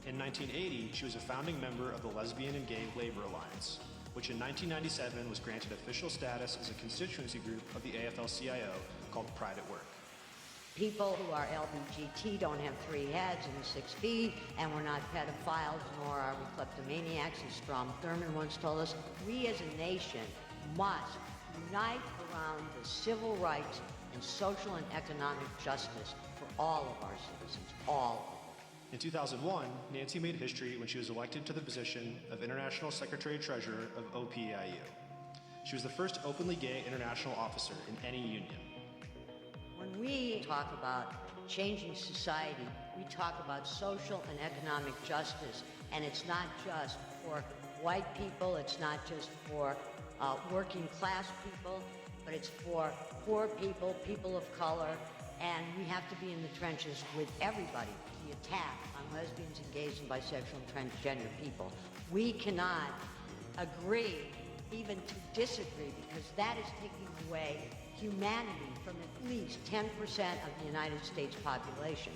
In 1980, she was a founding member of the Lesbian and Gay Labor Alliance, which in 1997 was granted official status as a constituency group of the AFL-CIO called Pride at Work. People who are LBGT don't have 3 heads and 6 feet, and we're not pedophiles, nor are we kleptomaniacs, as Strom Thurmond once told us. We as a nation must unite around the civil rights and social and economic justice for all of our citizens, all of them. In 2001, Nancy made history when she was elected to the position of International Secretary-Treasurer of OPAIU. She was the first openly gay international officer in any union. When we talk about changing society, we talk about social and economic justice, and it's not just for white people, it's not just for working class people, but it's for poor people, people of color, and we have to be in the trenches with everybody. The attack on lesbians and gays and bisexual and transgender people. We cannot agree, even to disagree, because that is taking away humanity from at least 10% of the United States population.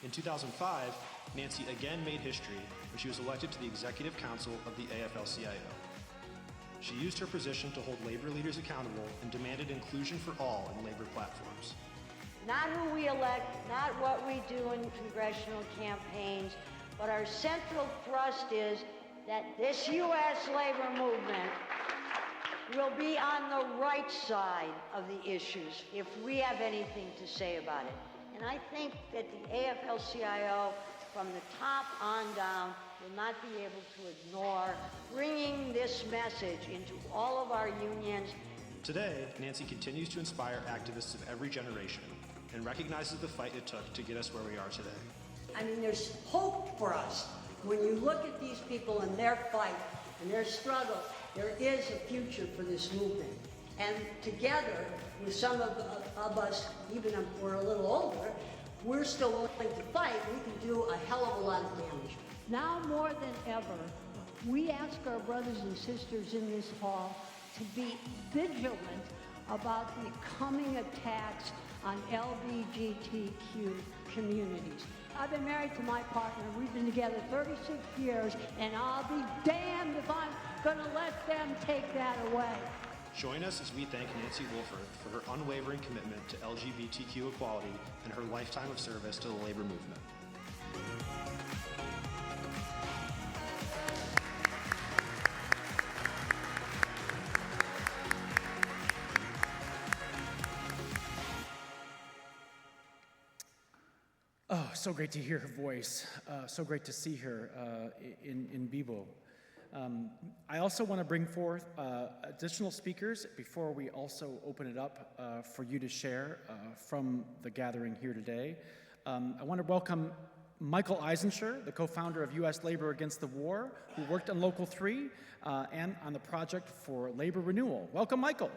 In 2005, Nancy again made history when she was elected to the Executive Council of the AFL-CIO. She used her position to hold labor leaders accountable and demanded inclusion for all in labor platforms. Not who we elect, not what we do in congressional campaigns, but our central thrust is that this U.S. labor movement will be on the right side of the issues if we have anything to say about it. And I think that the AFL-CIO, from the top on down, will not be able to ignore bringing this message into all of our unions. Today, Nancy continues to inspire activists of every generation and recognizes the fight it took to get us where we are today. I mean, there's hope for us. When you look at these people and their fight and their struggle, there is a future for this movement. And together, with some of us, even if we're a little older, we're still willing to fight. We can do a hell of a lot of damage. Now more than ever, we ask our brothers and sisters in this hall to be vigilant about the coming attacks on LGBTQ communities. I've been married to my partner. We've been together 36 years, and I'll be damned if I'm going to let them take that away. Join us as we thank Nancy Wohlforth for her unwavering commitment to LGBTQ equality and her lifetime of service to the labor movement. Oh, so great to hear her voice. So great to see her in Bibo. I also want to bring forth additional speakers before we also open it up for you to share from the gathering here today. I want to welcome Michael Eisenschur, the co-founder of U.S. Labor Against the War, who worked on Local 3 and on the project for labor renewal. Welcome, Michael.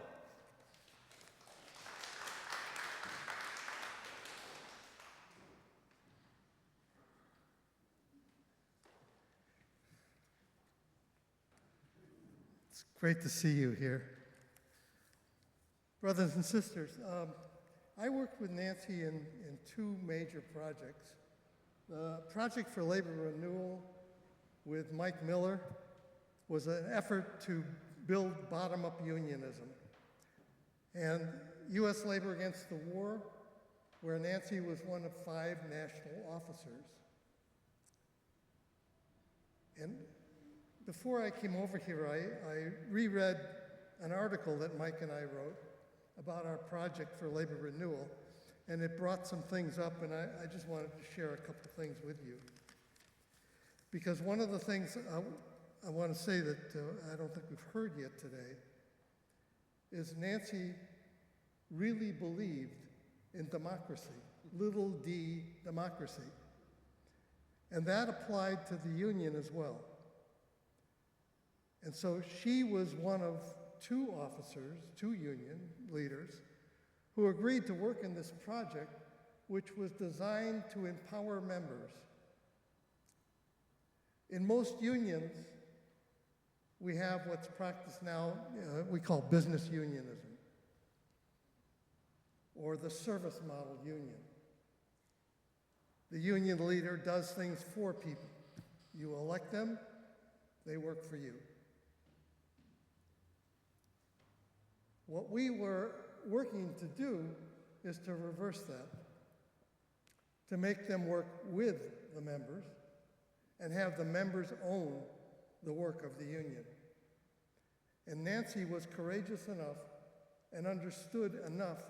Great to see you here. Brothers and sisters, I worked with Nancy in two major projects. The Project for Labor Renewal with Mike Miller was an effort to build bottom-up unionism. And U.S. Labor Against the War, where Nancy was one of 5 national officers. And before I came over here, I reread an article that Mike and I wrote about our project for labor renewal, and it brought some things up, and I just wanted to share a couple things with you. Because one of the things I want to say that I don't think we've heard yet today is Nancy really believed in democracy, little d democracy. And that applied to the union as well. And so she was one of 2 officers, 2 union leaders, who agreed to work in this project, which was designed to empower members. In most unions, we have what's practiced now, we call business unionism, or the service model union. The union leader does things for people. You elect them, they work for you. What we were working to do is to reverse that, to make them work with the members and have the members own the work of the union. And Nancy was courageous enough and understood enough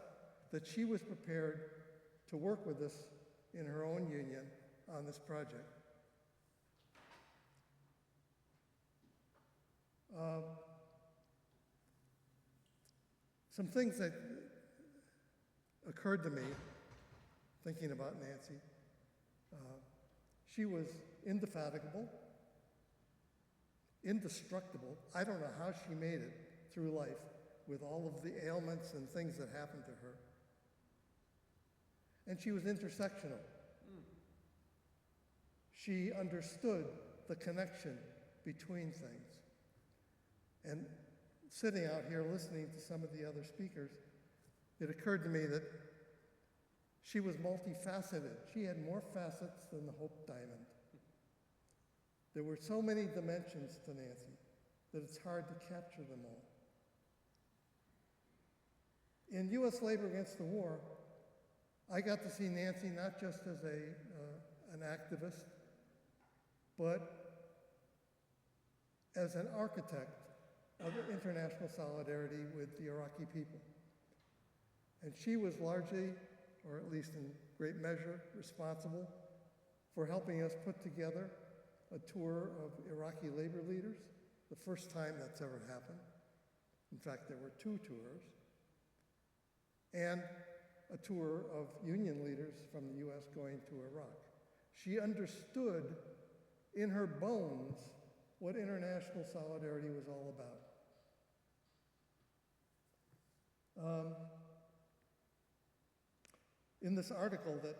that she was prepared to work with us in her own union on this project. Some things that occurred to me thinking about Nancy. She was indefatigable, indestructible. I don't know how she made it through life with all of the ailments and things that happened to her. And she was intersectional. She understood the connection between things. And sitting out here listening to some of the other speakers, it occurred to me that she was multifaceted. She had more facets than the Hope Diamond. There were so many dimensions to Nancy that it's hard to capture them all. In U.S. Labor Against the War, I got to see Nancy not just as an activist, but as an architect of international solidarity with the Iraqi people. And she was largely, or at least in great measure, responsible for helping us put together a tour of Iraqi labor leaders, the first time that's ever happened. In fact, there were 2 tours, and a tour of union leaders from the U.S. going to Iraq. She understood in her bones what international solidarity was all about. In this article that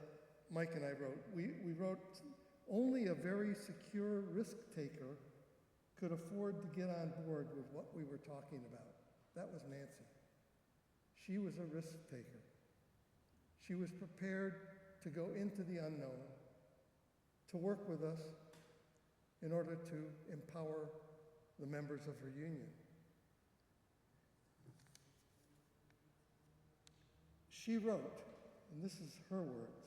Mike and I wrote, we wrote, only a very secure risk taker could afford to get on board with what we were talking about. That was Nancy. She was a risk taker. She was prepared to go into the unknown, to work with us in order to empower the members of her union. She wrote, and this is her words,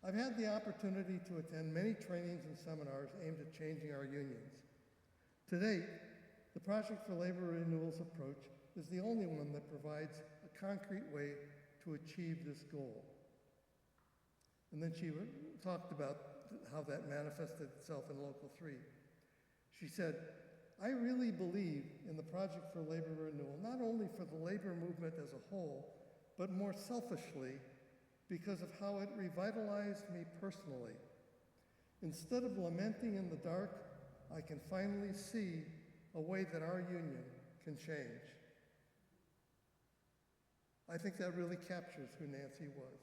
I've had the opportunity to attend many trainings and seminars aimed at changing our unions. To date, the Project for Labor Renewal's approach is the only one that provides a concrete way to achieve this goal. And then she talked about how that manifested itself in Local 3. She said, I really believe in the Project for Labor Renewal, not only for the labor movement as a whole, but more selfishly because of how it revitalized me personally. Instead of lamenting in the dark, I can finally see a way that our union can change. I think that really captures who Nancy was.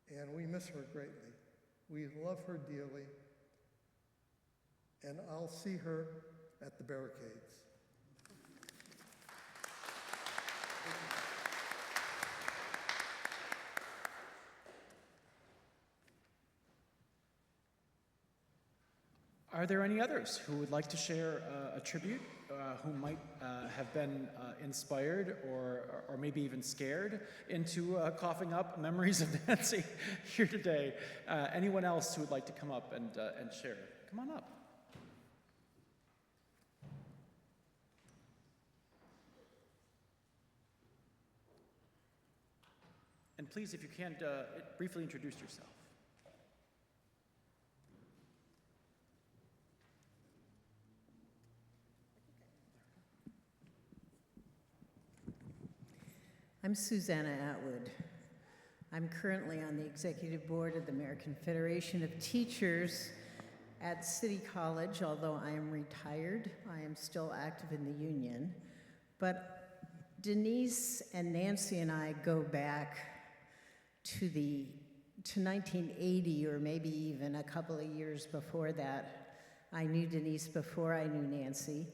And we miss her greatly. We love her dearly. And I'll see her at the barricades. Are there any others who would like to share a tribute, who might have been inspired or maybe even scared into coughing up memories of Nancy here today? Anyone else who would like to come up and share? Come on up. And please, if you can, briefly introduce yourself. I'm Susanna Atwood. I'm currently on the executive board of the American Federation of Teachers at City College. Although I am retired, I am still active in the union. But Denice and Nancy and I go back to 1980, or maybe even a couple of years before that. I knew Denice before I knew Nancy.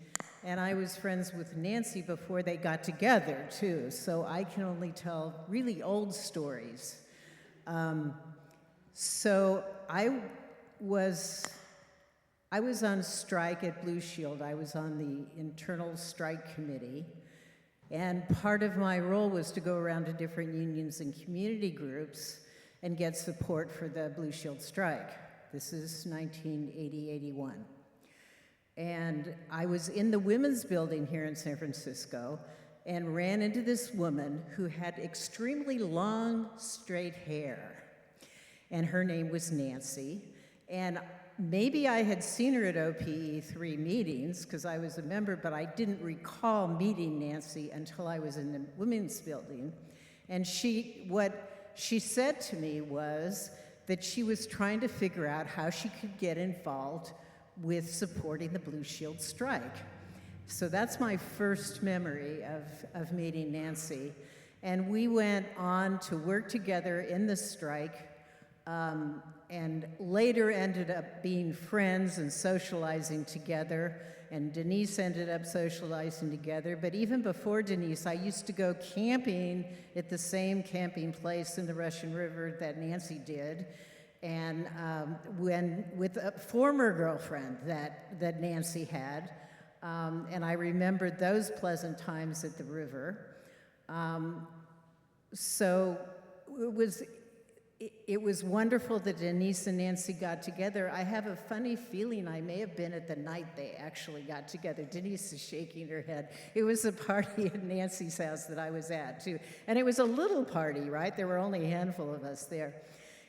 And I was friends with Nancy before they got together, too. So I can only tell really old stories. So I was on strike at Blue Shield. I was on the internal strike committee. And part of my role was to go around to different unions and community groups and get support for the Blue Shield strike. This is 1980-81. And I was in the women's building here in San Francisco and ran into this woman who had extremely long, straight hair. and her name was Nancy. And maybe I had seen her at OPE 3 meetings, because I was a member, but I didn't recall meeting Nancy until I was in the women's building. And what she said to me was that she was trying to figure out how she could get involved with supporting the Blue Shield strike. So that's my first memory of meeting Nancy. And we went on to work together in the strike, and later ended up being friends and socializing together. And Denice ended up socializing together. But even before Denice, I used to go camping at the same camping place in the Russian River that Nancy did. And with a former girlfriend that Nancy had. And I remembered those pleasant times at the river. So it was wonderful that Denice and Nancy got together. I have a funny feeling I may have been at the night they actually got together. Denice is shaking her head. It was a party at Nancy's house that I was at, too. And it was a little party, right? There were only a handful of us there.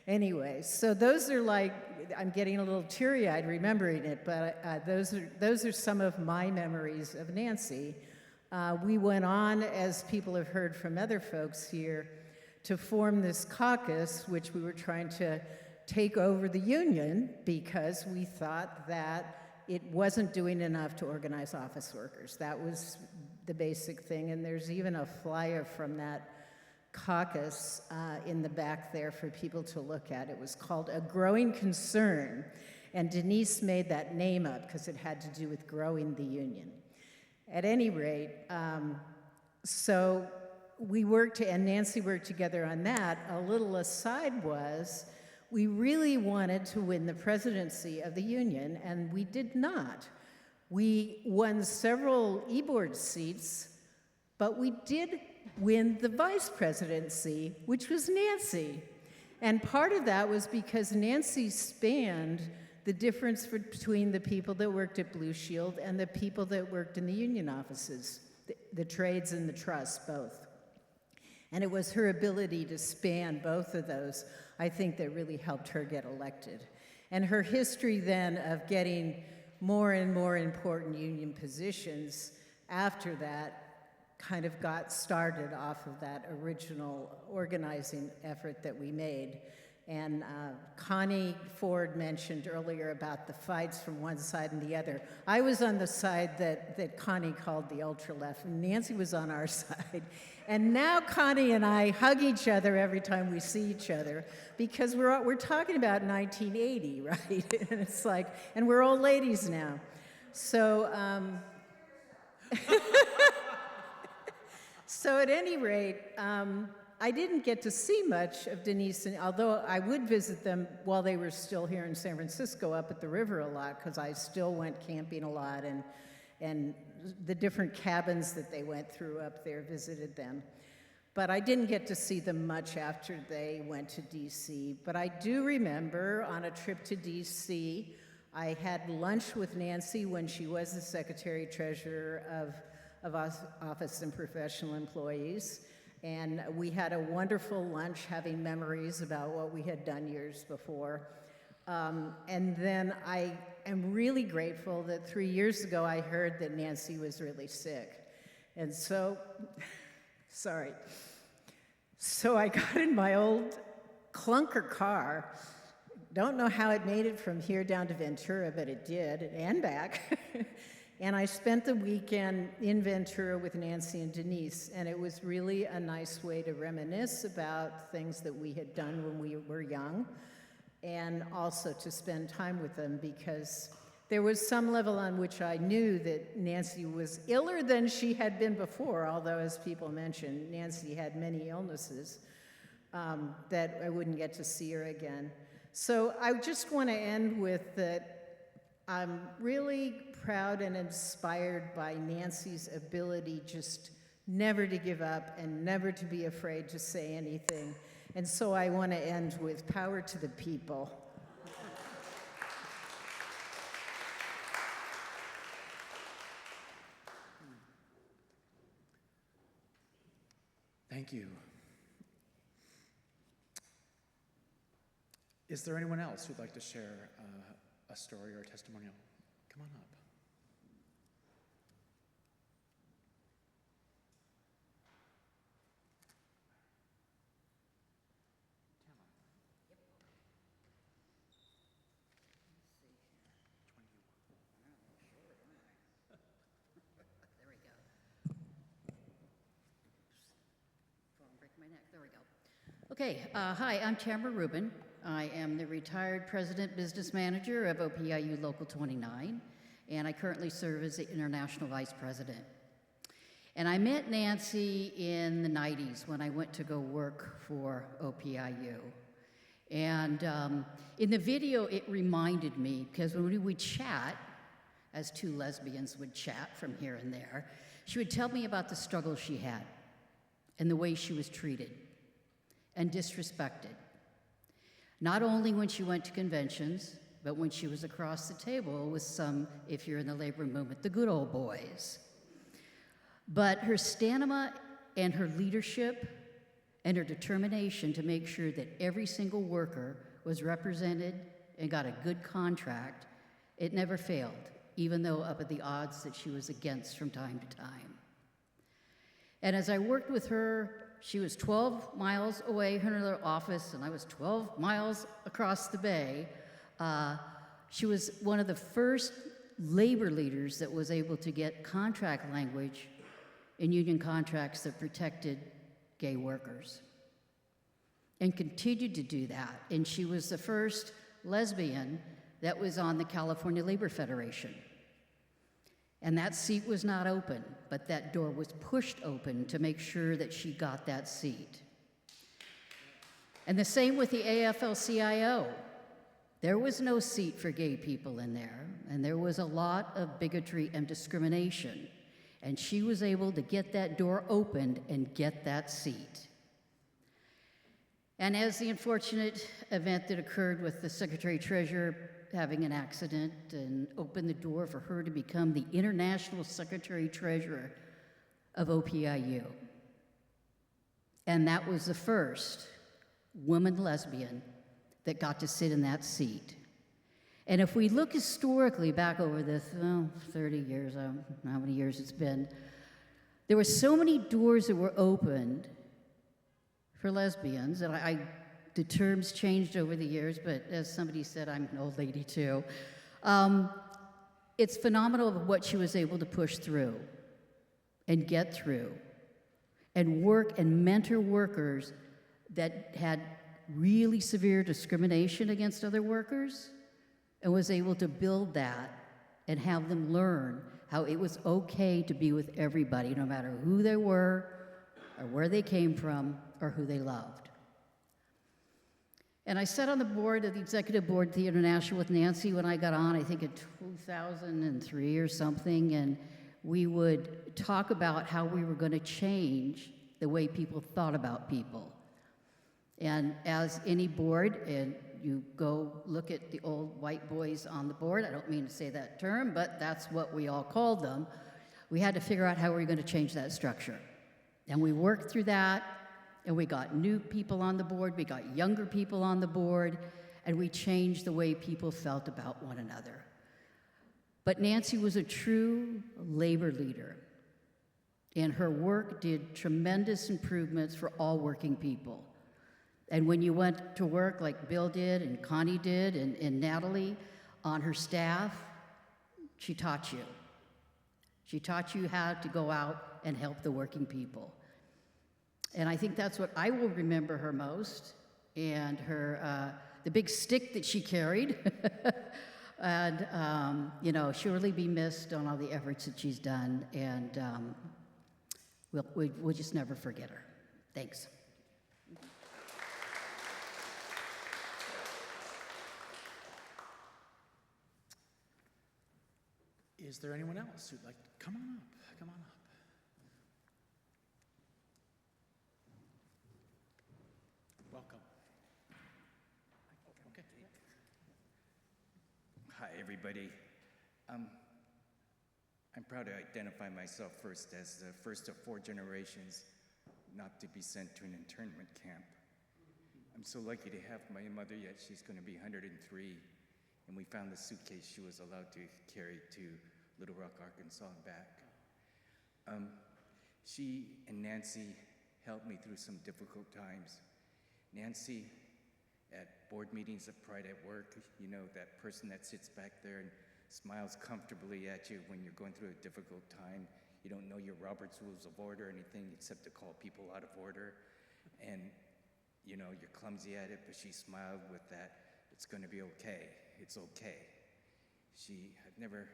Anyway, so those are like, I'm getting a little teary-eyed remembering it, but those are some of my memories of Nancy. We went on, as people have heard from other folks here, to form this caucus, which we were trying to take over the union because we thought that it wasn't doing enough to organize office workers. That was the basic thing, and there's even a flyer from that caucus in the back there for people to look at. It was called A Growing Concern, and Denice made that name up because it had to do with growing the union. At any rate, so we worked, and Nancy worked together on that. A little aside was, we really wanted to win the presidency of the union, and we did not. We won several e-board seats, but we did win the vice presidency, which was Nancy. And part of that was because Nancy spanned the difference between the people that worked at Blue Shield and the people that worked in the union offices, the trades and the trusts, both. And it was her ability to span both of those, I think, that really helped her get elected. And her history then of getting more and more important union positions after that kind of got started off of that original organizing effort that we made. And Connie Ford mentioned earlier about the fights from one side and the other. I was on the side that Connie called the ultra-left, and Nancy was on our side. And now Connie and I hug each other every time we see each other, because we're talking about 1980, right? And it's like, and we're old ladies now. So, so at any rate, I didn't get to see much of Denice, and although I would visit them while they were still here in San Francisco up at the river a lot, because I still went camping a lot, and the different cabins that they went through up there, visited them. But I didn't get to see them much after they went to DC. But I do remember on a trip to DC, I had lunch with Nancy when she was the Secretary-Treasurer of Office and Professional Employees. And we had a wonderful lunch, having memories about what we had done years before. And then I am really grateful that 3 years ago I heard that Nancy was really sick. And so, sorry. So I got in my old clunker car. Don't know how it made it from here down to Ventura, but it did, and back. And I spent the weekend in Ventura with Nancy and Denice, and it was really a nice way to reminisce about things that we had done when we were young, and also to spend time with them, because there was some level on which I knew that Nancy was iller than she had been before, although, as people mentioned, Nancy had many illnesses that I wouldn't get to see her again. So I just want to end with that I'm really proud and inspired by Nancy's ability just never to give up and never to be afraid to say anything. And so I want to end with power to the people. Thank you. Is there anyone else who'd like to share a story or a testimonial? Come on up. There we go. Phone break my neck. There we go. Okay, hi, I'm Tamara Rubin. I am the retired president business manager of OPIU Local 29, and I currently serve as the international vice president. And I met Nancy in the 90s when I went to go work for OPIU. And in the video, it reminded me, because when we would chat, as two lesbians would chat from here and there, she would tell me about the struggle she had and the way she was treated and disrespected. Not only when she went to conventions, but when she was across the table with some, if you're in the labor movement, the good old boys. But her stamina and her leadership and her determination to make sure that every single worker was represented and got a good contract, it never failed, even though up at the odds that she was against from time to time. And as I worked with her, she was 12 miles away from her office, and I was 12 miles across the bay. She was one of the first labor leaders that was able to get contract language in union contracts that protected gay workers, and continued to do that. And she was the first lesbian that was on the California Labor Federation. And that seat was not open, but that door was pushed open to make sure that she got that seat. And the same with the AFL-CIO. There was no seat for gay people in there, and there was a lot of bigotry and discrimination. And she was able to get that door opened and get that seat. And as the unfortunate event that occurred with the Secretary-Treasurer having an accident and opened the door for her to become the International Secretary-Treasurer of OPIU. And that was the first woman lesbian that got to sit in that seat. And if we look historically back over the 30 years, I don't know how many years it's been, there were so many doors that were opened for lesbians, and the terms changed over the years, but as somebody said, I'm an old lady too. It's phenomenal what she was able to push through and get through and work and mentor workers that had really severe discrimination against other workers, and was able to build that and have them learn how it was okay to be with everybody, no matter who they were or where they came from or who they loved. And I sat on the board of the executive board at the International with Nancy when I got on, I think in 2003 or something, and we would talk about how we were going to change the way people thought about people. And as any board, and you go look at the old white boys on the board, I don't mean to say that term, but that's what we all called them, we had to figure out how we were going to change that structure. And we worked through that, and we got new people on the board, we got younger people on the board, and we changed the way people felt about one another. But Nancy was a true labor leader, and her work did tremendous improvements for all working people. And when you went to work like Bill did, and Connie did, and Natalie on her staff, she taught you. She taught you how to go out and help the working people. And I think that's what I will remember her most, and her, the big stick that she carried. And, you know, she'll really be missed on all the efforts that she's done, and we'll just never forget her. Thanks. Is there anyone else who'd like to come on up? Come on up. Welcome. Okay. Hi, everybody. I'm proud to identify myself first as the first of 4 generations not to be sent to an internment camp. I'm so lucky to have my mother, yet she's going to be 103, and we found the suitcase she was allowed to carry to Little Rock, Arkansas and back. She and Nancy helped me through some difficult times. Nancy, at board meetings of Pride at Work, you know, that person that sits back there and smiles comfortably at you when you're going through a difficult time. You don't know your Robert's Rules of Order or anything except to call people out of order. And, you know, you're clumsy at it, but she smiled with that, it's going to be okay, it's okay. I've never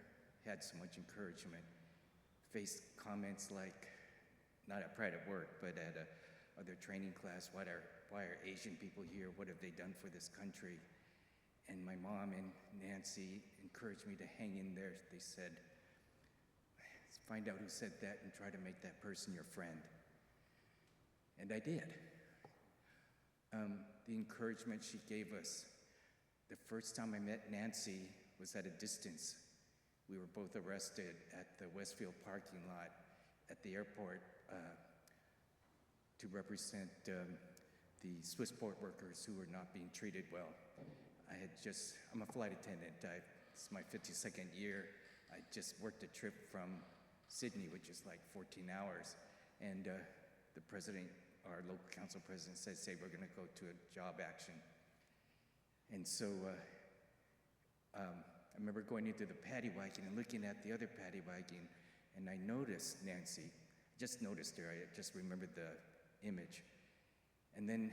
had so much encouragement. Faced comments like, not at Pride at Work, but at other training class, why are Asian people here? What have they done for this country? And my mom and Nancy encouraged me to hang in there. They said, find out who said that and try to make that person your friend. And I did. The encouragement she gave us. The first time I met Nancy was at a distance. We were both arrested at the Westfield parking lot at the airport to represent the Swissport workers who were not being treated well. I'm a flight attendant. This is my 52nd year. I just worked a trip from Sydney, which is like 14 hours. And the president, our local council president, said, say, we're going to go to a job action. And so I remember going into the paddy wagon and looking at the other paddy wagon, and I noticed Nancy. I just noticed her. I just remembered the image. And then,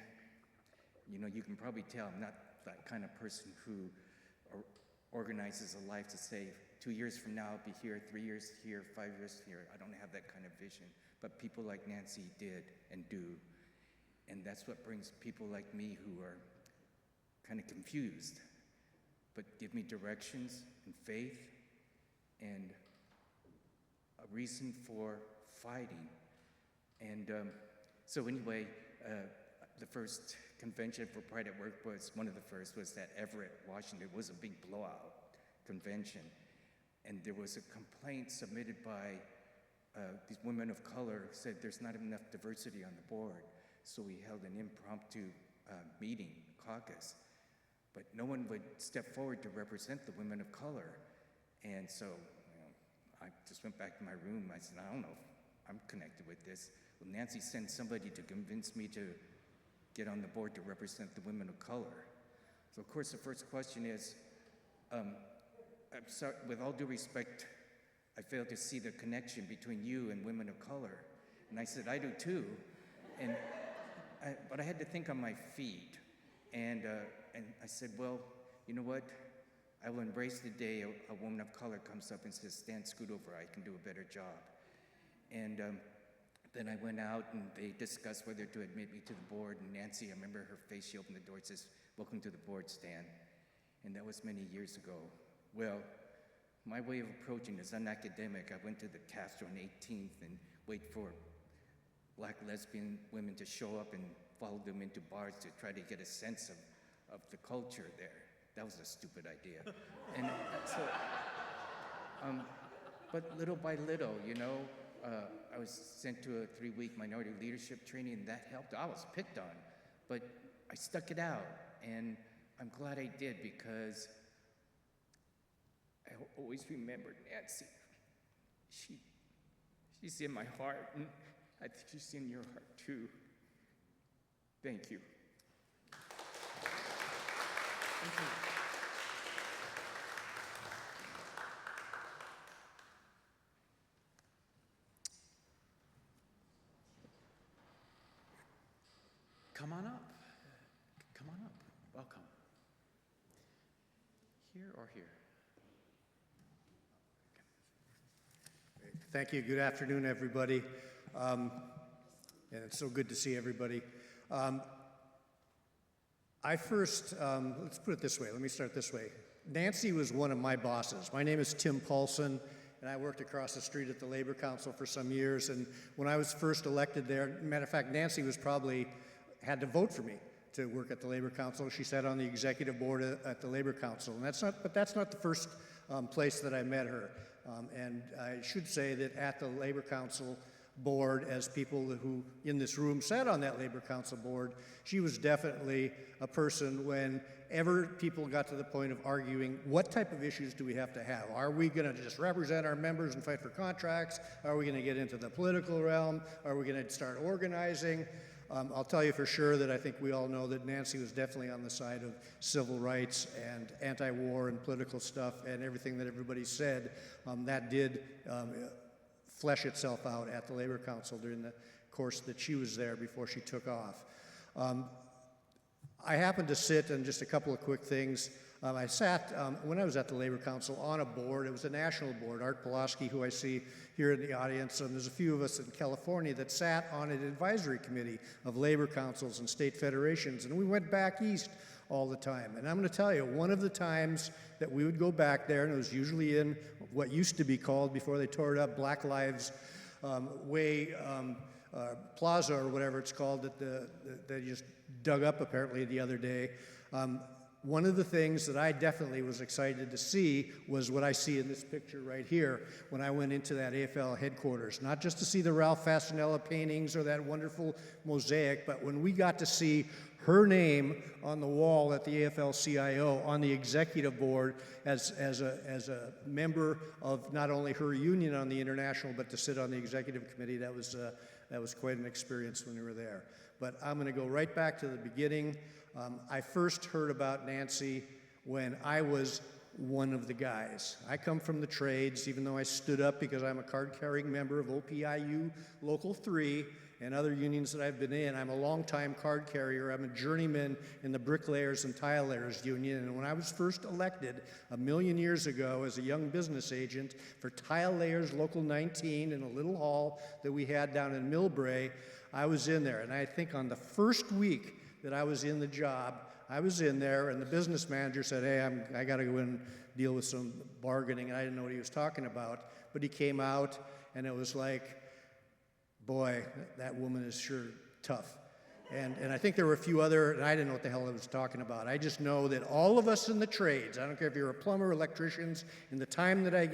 you know, you can probably tell I'm not that kind of person who organizes a life to say, 2 years from now I'll be here, 3 years here, 5 years here. I don't have that kind of vision. But people like Nancy did and do. And that's what brings people like me who are kind of confused, but give me directions and faith and a reason for fighting. And so anyway, the first convention for Pride at Work one of the first was at Everett, Washington. It was a big blowout convention. And there was a complaint submitted by these women of color who said there's not enough diversity on the board. So we held an impromptu meeting, caucus. But no one would step forward to represent the women of color. And so I just went back to my room. I said, I don't know if I'm connected with this. Well, Nancy sent somebody to convince me to get on the board to represent the women of color. So of course the first question is, I'm sorry, with all due respect, I failed to see the connection between you and women of color. And I said, I do too. But I had to think on my feet. And I said, well, you know what? I will embrace the day a woman of color comes up and says, Stan, scoot over, I can do a better job. And then I went out and they discussed whether to admit me to the board. And Nancy, I remember her face, she opened the door and says, welcome to the board, Stan. And that was many years ago. Well, my way of approaching is unacademic. I went to the Castro on 18th and wait for black lesbian women to show up and follow them into bars to try to get a sense of the culture there. That was a stupid idea. And so, but little by little, you know, I was sent to a 3-week minority leadership training, and that helped. I was picked on, but I stuck it out, and I'm glad I did because I always remembered Nancy. She's in my heart, and I think she's in your heart too. Thank you. Thank you. Come on up. Come on up. Welcome. Here or here? Thank you. Good afternoon, everybody. And it's so good to see everybody. I first, let's put it this way. Let me start this way. Nancy was one of my bosses. My name is Tim Paulson, and I worked across the street at the Labor Council for some years. And when I was first elected there, matter of fact, Nancy had to vote for me to work at the Labor Council. She sat on the executive board at the Labor Council. And that's not the first place that I met her. And I should say that at the Labor Council, board as people who in this room sat on that labor council board. She was definitely a person whenever people got to the point of arguing, what type of issues do we have to have? Are we going to just represent our members and fight for contracts? Are we going to get into the political realm? Are we going to start organizing? I'll tell you for sure that I think we all know that Nancy was definitely on the side of civil rights and anti-war and political stuff, and everything that everybody said, that did flesh itself out at the Labor Council during the course that she was there before she took off. I happened to sit, and just a couple of quick things. I sat, when I was at the Labor Council, on a board. It was a national board. Art Pulaski, who I see here in the audience, and there's a few of us in California that sat on an advisory committee of labor councils and state federations, and we went back east all the time. And I'm going to tell you, one of the times that we would go back there, and it was usually in what used to be called, before they tore it up, Black Lives Way Plaza, or whatever it's called, that they just dug up apparently the other day. One of the things that I definitely was excited to see was what I see in this picture right here when I went into that AFL headquarters. Not just to see the Ralph Fasanella paintings or that wonderful mosaic, but when we got to see her name on the wall at the AFL-CIO on the executive board as a member of not only her union on the international, but to sit on the executive committee, that was quite an experience when we were there. But I'm going to go right back to the beginning. I first heard about Nancy when I was one of the guys. I come from the trades, even though I stood up because I'm a card-carrying member of OPIU Local 3 and other unions that I've been in. I'm a longtime card carrier. I'm a journeyman in the Bricklayers and Tile Layers Union. And when I was first elected a million years ago as a young business agent for Tile Layers Local 19 in a little hall that we had down in Millbrae, I was in there. And I think on the first week that I was in the job, I was in there, and the business manager said, hey, I got to go in and deal with some bargaining, and I didn't know what he was talking about. But he came out, and it was like, boy, that woman is sure tough. And I think there were a few other, and I didn't know what the hell I was talking about. I just know that all of us in the trades, I don't care if you're a plumber, electricians, in the time that I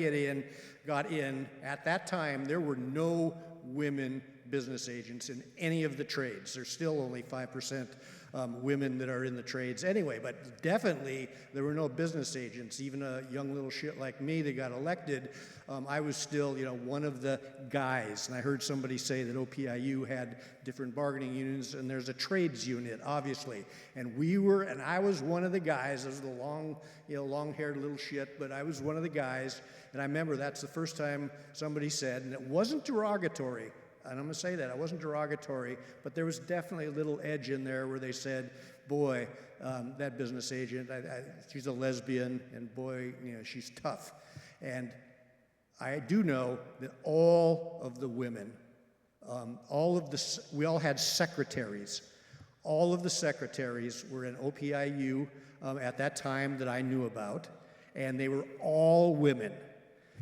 got in, at that time, there were no women business agents in any of the trades. There's still only 5% women that are in the trades anyway, but definitely there were no business agents. Even a young little shit like me that got elected, I was still, one of the guys. And I heard somebody say that OPIU had different bargaining unions, and there's a trades unit, obviously. And I was one of the guys. I was the long-haired little shit, but I was one of the guys. And I remember that's the first time somebody said, and it wasn't derogatory, and I'm going to say that, it wasn't derogatory, but there was definitely a little edge in there where they said, boy, that business agent, she's a lesbian, and boy, she's tough. And I do know that all of the women, we all had secretaries. All of the secretaries were in OPIU at that time that I knew about, and they were all women.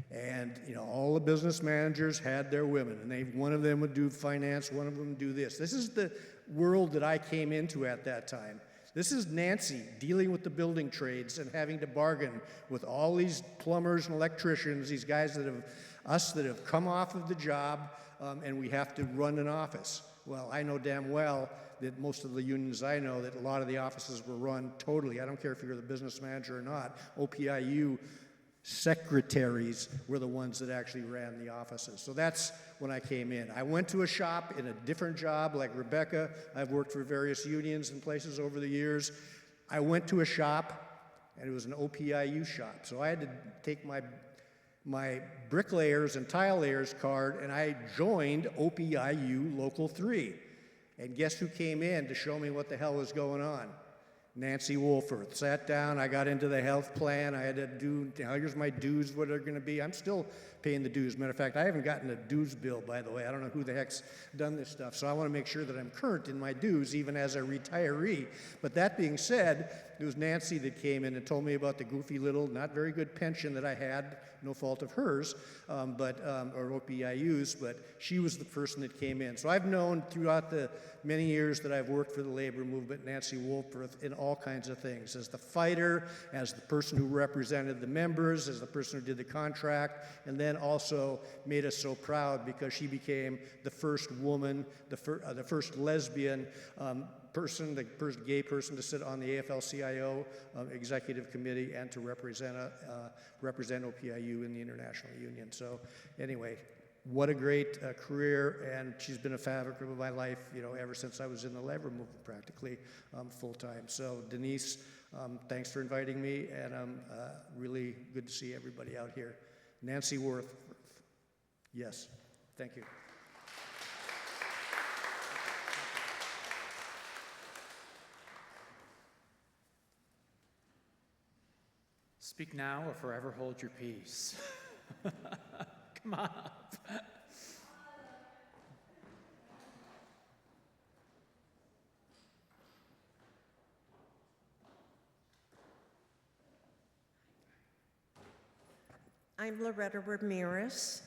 And all the business managers had their women, and one of them would do finance, one of them would do this. This is the world that I came into at that time. This is Nancy dealing with the building trades and having to bargain with all these plumbers and electricians, these guys that have come off of the job, and we have to run an office. Well, I know damn well that most of the unions I know, that a lot of the offices were run totally. I don't care if you're the business manager or not. OPIU secretaries were the ones that actually ran the offices. So that's when I came in. I went to a shop in a different job like Rebecca. I've worked for various unions and places over the years. I went to a shop, and it was an OPIU shop. So I had to take my bricklayers and tile layers card, and I joined OPIU Local 3. And guess who came in to show me what the hell was going on? Nancy Wohlforth. Sat down, I got into the health plan, I had to do, here's my dues, what are going to be. I'm still paying the dues. Matter of fact, I haven't gotten a dues bill, by the way. I don't know who the heck's done this stuff, so I want to make sure that I'm current in my dues, even as a retiree. But that being said, it was Nancy that came in and told me about the goofy little, not very good pension that I had, no fault of hers, or OPIU's, but she was the person that came in. So I've known throughout the many years that I've worked for the labor movement, Nancy Wohlforth, in all kinds of things, as the fighter, as the person who represented the members, as the person who did the contract, and then then also made us so proud because she became the first woman, the first lesbian person, the first gay person to sit on the AFL-CIO executive committee and to represent OPIU in the International Union. So anyway, what a great career, and she's been a fabric of my life, ever since I was in the labor movement, practically full-time. So Denice, thanks for inviting me, and really good to see everybody out here. Nancy Wohlforth, yes, thank you. Speak now or forever hold your peace. Come on up. I'm Loretta Ramirez,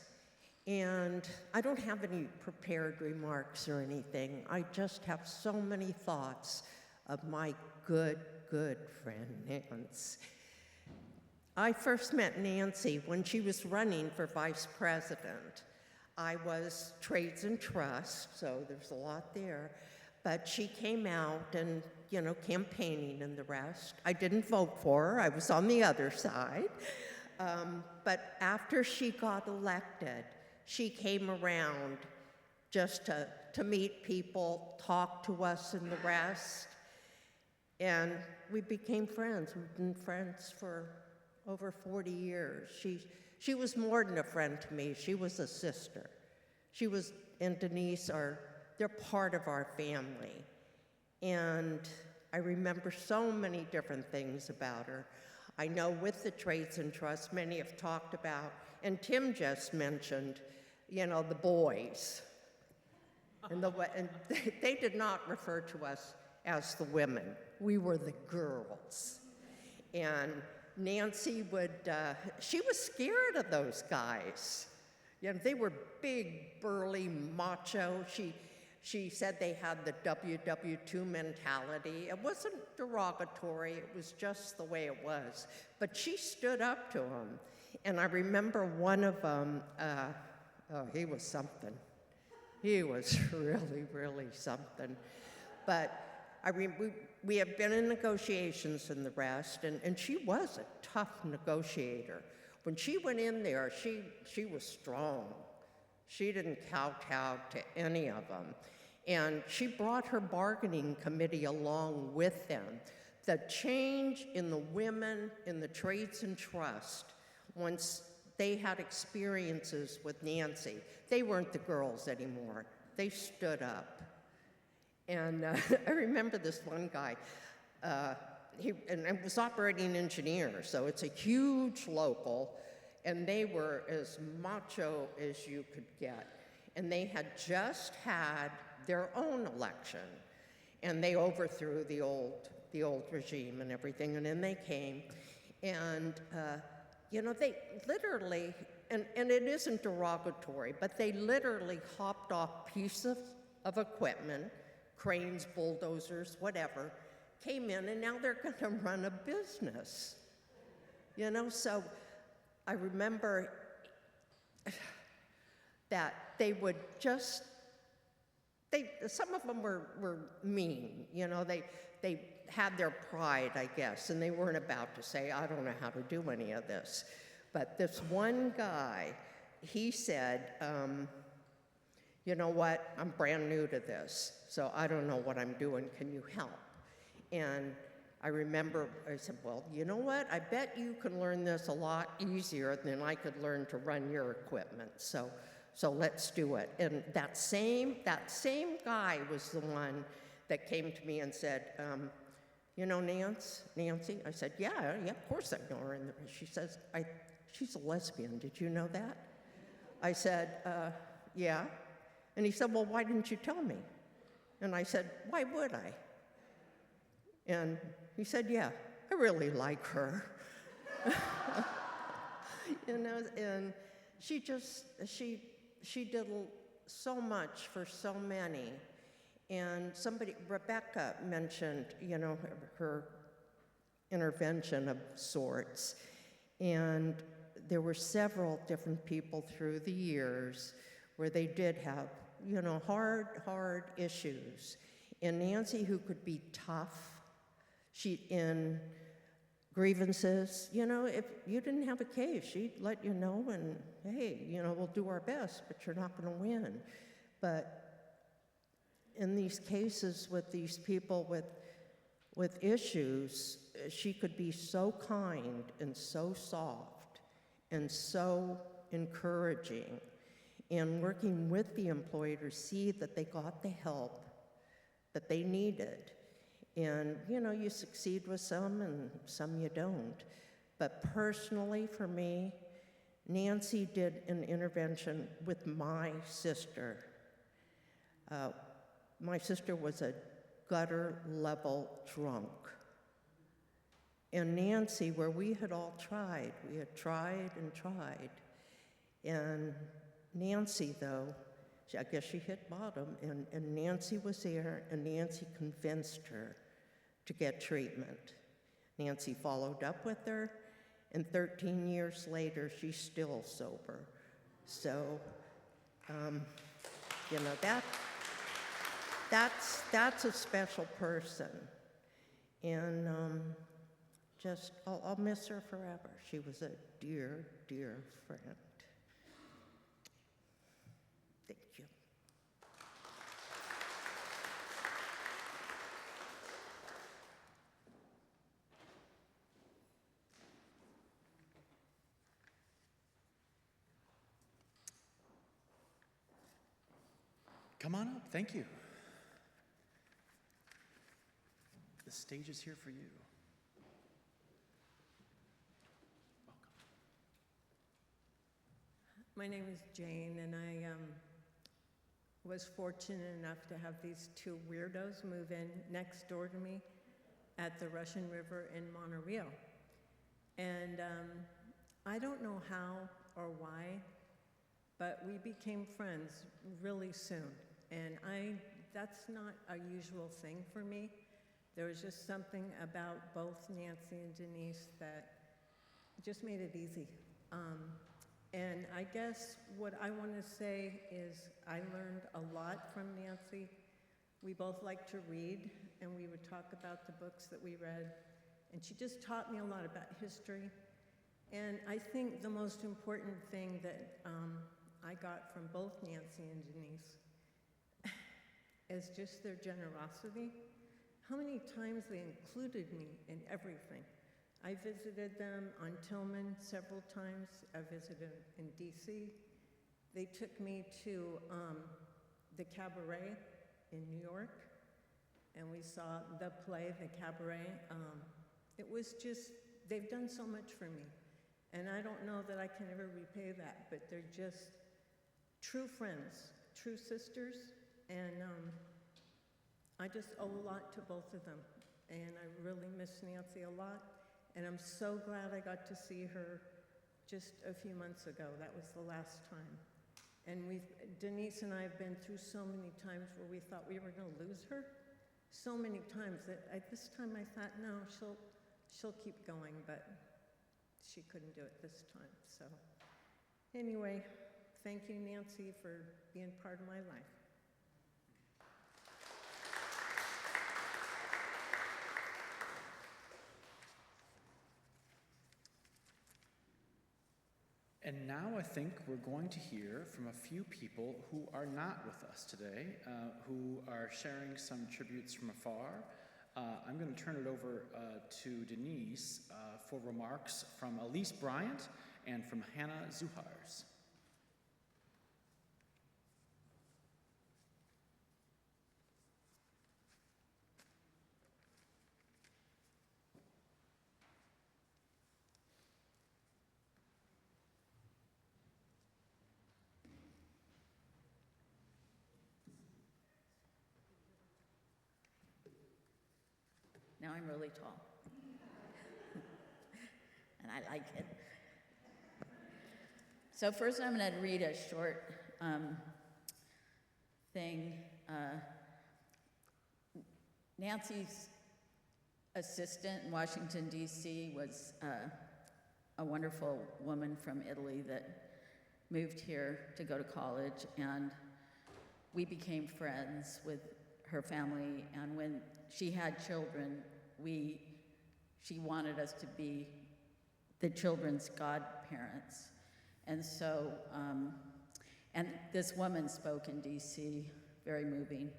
and I don't have any prepared remarks or anything. I just have so many thoughts of my good friend, Nancy. I first met Nancy when she was running for vice president. I was trades and trust, so there's a lot there. But she came out and, campaigning and the rest. I didn't vote for her. I was on the other side. But after she got elected, she came around just to meet people, talk to us and the rest. And we became friends. We've been friends for over 40 years. She was more than a friend to me. She was a sister. She and Denice they're part of our family. And I remember so many different things about her. I know with the Trades and Trusts, many have talked about, and Tim just mentioned, the boys. And they did not refer to us as the women. We were the girls. And Nancy she was scared of those guys. They were big, burly, macho. She said they had the WW2 mentality. It wasn't derogatory, it was just the way it was. But she stood up to them. And I remember one of them, he was something. He was really, really something. But we have been in negotiations and the rest, and she was a tough negotiator. When she went in there, she was strong. She didn't kowtow to any of them. And she brought her bargaining committee along with them. The change in the women in the Trades and Trust, once they had experiences with Nancy, they weren't the girls anymore. They stood up. And I remember this one guy, he was operating engineer, so it's a huge local, and they were as macho as you could get. And they had just had their own election, and they overthrew the old regime and everything, and then they came, and they literally, and it isn't derogatory, but they literally hopped off pieces of equipment, cranes, bulldozers, whatever, came in, and now they're going to run a business. So I remember that they would just, some of them were mean, they had their pride, I guess, and they weren't about to say, I don't know how to do any of this. But this one guy, he said, you know what, I'm brand new to this, so I don't know what I'm doing, can you help? And I remember, I said, well, you know what, I bet you can learn this a lot easier than I could learn to run your equipment, so let's do it. And that same guy was the one that came to me and said, Nancy? I said, yeah, of course I know her. And she says, she's a lesbian, did you know that? I said, yeah. And he said, well, why didn't you tell me? And I said, why would I? And he said, yeah, I really like her. And she did so much for so many. And Rebecca mentioned, her intervention of sorts. And there were several different people through the years where they did have, you know, hard issues. And Nancy, who could be tough, in grievances, you know, if you didn't have a case, she'd let you know and, hey, you know, we'll do our best, but you're not going to win. But in these cases with these people with issues, she could be so kind and so soft and so encouraging, and working with the employee to see that they got the help that they needed. And, you know, you succeed with some and some you don't. But personally, for me, Nancy did an intervention with my sister. My sister was a gutter-level drunk. And Nancy, where we had all tried, we had tried and tried. And Nancy, though, I guess she hit bottom, and Nancy was there, and Nancy convinced her to get treatment. Nancy followed up with her, and 13 years later, she's still sober. So, you know, that's a special person. And I'll miss her forever. She was a dear, dear friend. Thank you. Come on up. Thank you. The stage is here for you. My name is Jane, and I was fortunate enough to have these two weirdos move in next door to me at the Russian River in Monterey. And I don't know how or why, but we became friends really soon. And that's not a usual thing for me. There was just something about both Nancy and Denice that just made it easy. And I guess what I want to say is I learned a lot from Nancy. We both like to read, and we would talk about the books that we read. And she just taught me a lot about history. And I think the most important thing that I got from both Nancy and Denice is just their generosity. How many times they included me in everything. I visited them on Tillman several times. I visited in DC. They took me to the Cabaret in New York, and we saw the play, The Cabaret. It was just, they've done so much for me. And I don't know that I can ever repay that, but they're just true friends, true sisters, and I just owe a lot to both of them. And I really miss Nancy a lot. And I'm so glad I got to see her just a few months ago. That was the last time. And Denice and I have been through so many times where we thought we were going to lose her. So many times that at this time I thought, no, she'll keep going, but she couldn't do it this time. So anyway, thank you, Nancy, for being part of my life. And now I think we're going to hear from a few people who are not with us today, who are sharing some tributes from afar. I'm going to turn it over to Denice for remarks from Elise Bryant and from Hannah Zuhars. Now I'm really tall. And I like it. So first I'm going to read a short thing. Nancy's assistant in Washington, D.C. was a wonderful woman from Italy that moved here to go to college, and we became friends with her family. And when she had children, she wanted us to be the children's godparents. And so, and this woman spoke in DC, very moving.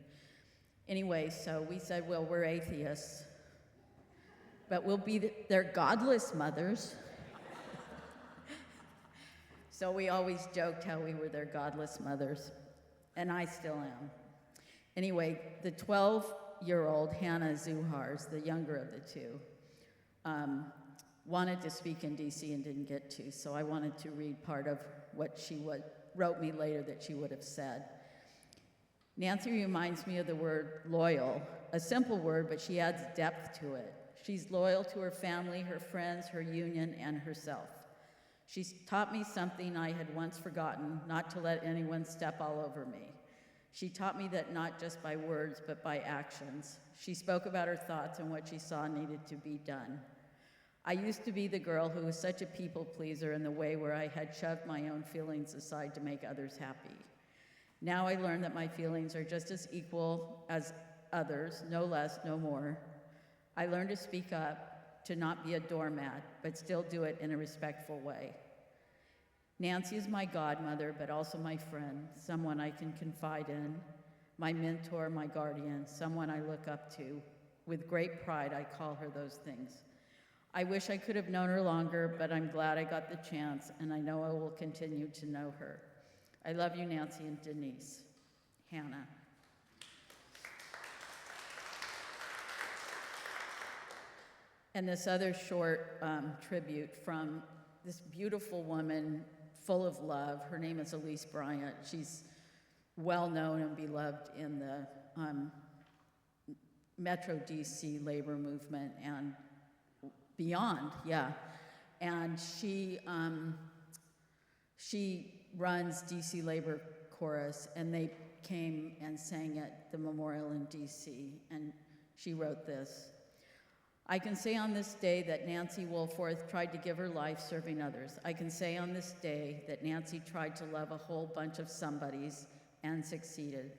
Anyway, so we said, well, we're atheists, but we'll be their godless mothers. So we always joked how we were their godless mothers, and I still am. Anyway, the 12-year-old Hannah Zuhars, the younger of the two, wanted to speak in DC and didn't get to, so I wanted to read part of what she wrote me later that she would have said. Nancy reminds me of the word loyal, a simple word, but she adds depth to it. She's loyal to her family, her friends, her union, and herself. She's taught me something I had once forgotten, not to let anyone step all over me. She taught me that not just by words, but by actions. She spoke about her thoughts and what she saw needed to be done. I used to be the girl who was such a people pleaser in the way where I had shoved my own feelings aside to make others happy. Now I learned that my feelings are just as equal as others, no less, no more. I learned to speak up, to not be a doormat, but still do it in a respectful way. Nancy is my godmother, but also my friend, someone I can confide in, my mentor, my guardian, someone I look up to. With great pride, I call her those things. I wish I could have known her longer, but I'm glad I got the chance, and I know I will continue to know her. I love you, Nancy and Denice. Hannah. And this other short tribute from this beautiful woman full of love. Her name is Elise Bryant. She's well known and beloved in the Metro DC labor movement and beyond, yeah. And she runs DC Labor Chorus, and they came and sang at the memorial in DC, and she wrote this. I can say on this day that Nancy Wohlforth tried to give her life serving others. I can say on this day that Nancy tried to love a whole bunch of somebodies and succeeded.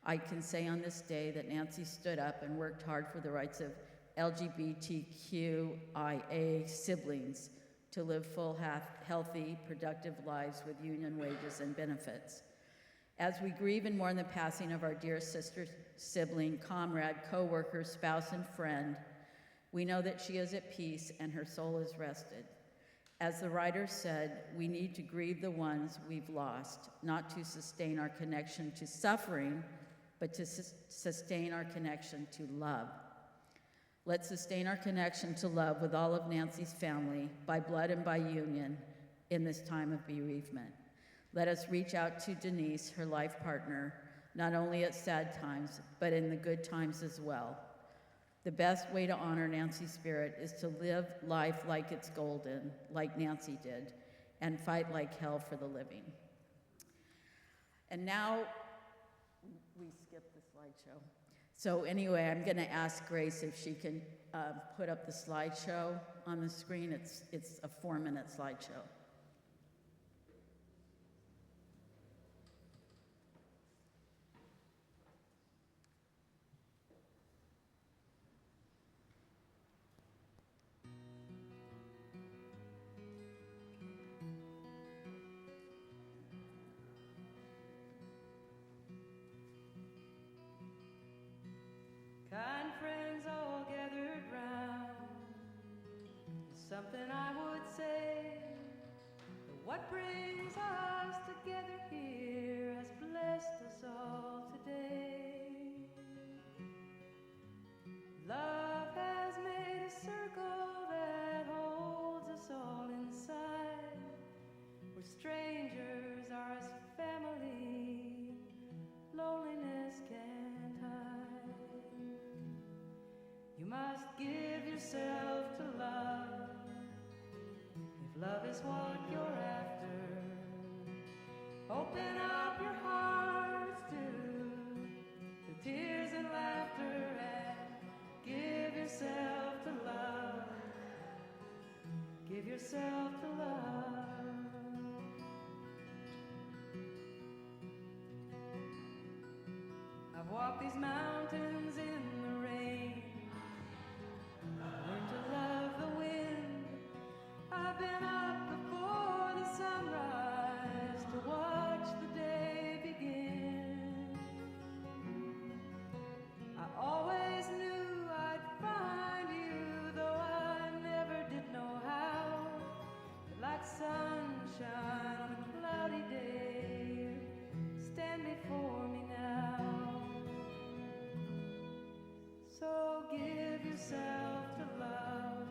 I can say on this day that Nancy stood up and worked hard for the rights of LGBTQIA siblings to live full, healthy, productive lives with union wages and benefits. As we grieve and mourn the passing of our dear sister, sibling, comrade, co-worker, spouse, and friend, we know that she is at peace and her soul is rested. As the writer said, we need to grieve the ones we've lost, not to sustain our connection to suffering, but to sustain our connection to love. Let's sustain our connection to love with all of Nancy's family, by blood and by union, in this time of bereavement. Let us reach out to Denice, her life partner, not only at sad times, but in the good times as well. The best way to honor Nancy's spirit is to live life like it's golden, like Nancy did, and fight like hell for the living. And now, we skipped the slideshow. So anyway, I'm going to ask Grace if she can put up the slideshow on the screen. It's a 4-minute slideshow. Kind friends all gathered round, something I would say, that what brings us together here has blessed us all today. Love has made a circle that holds us all inside, where strangers are as family, loneliness can't hide. You must give yourself to love, if love is what you're after. Open up your hearts to the tears and laughter, and give yourself to love. Give yourself to love. I've walked these mountains in the rain. I've learned to love the wind. I've been up before the sunrise to watch the day begin. I always knew I'd find you, though I never did know how. You're like sunshine on a cloudy day. Stand before me now. So give yourself to love.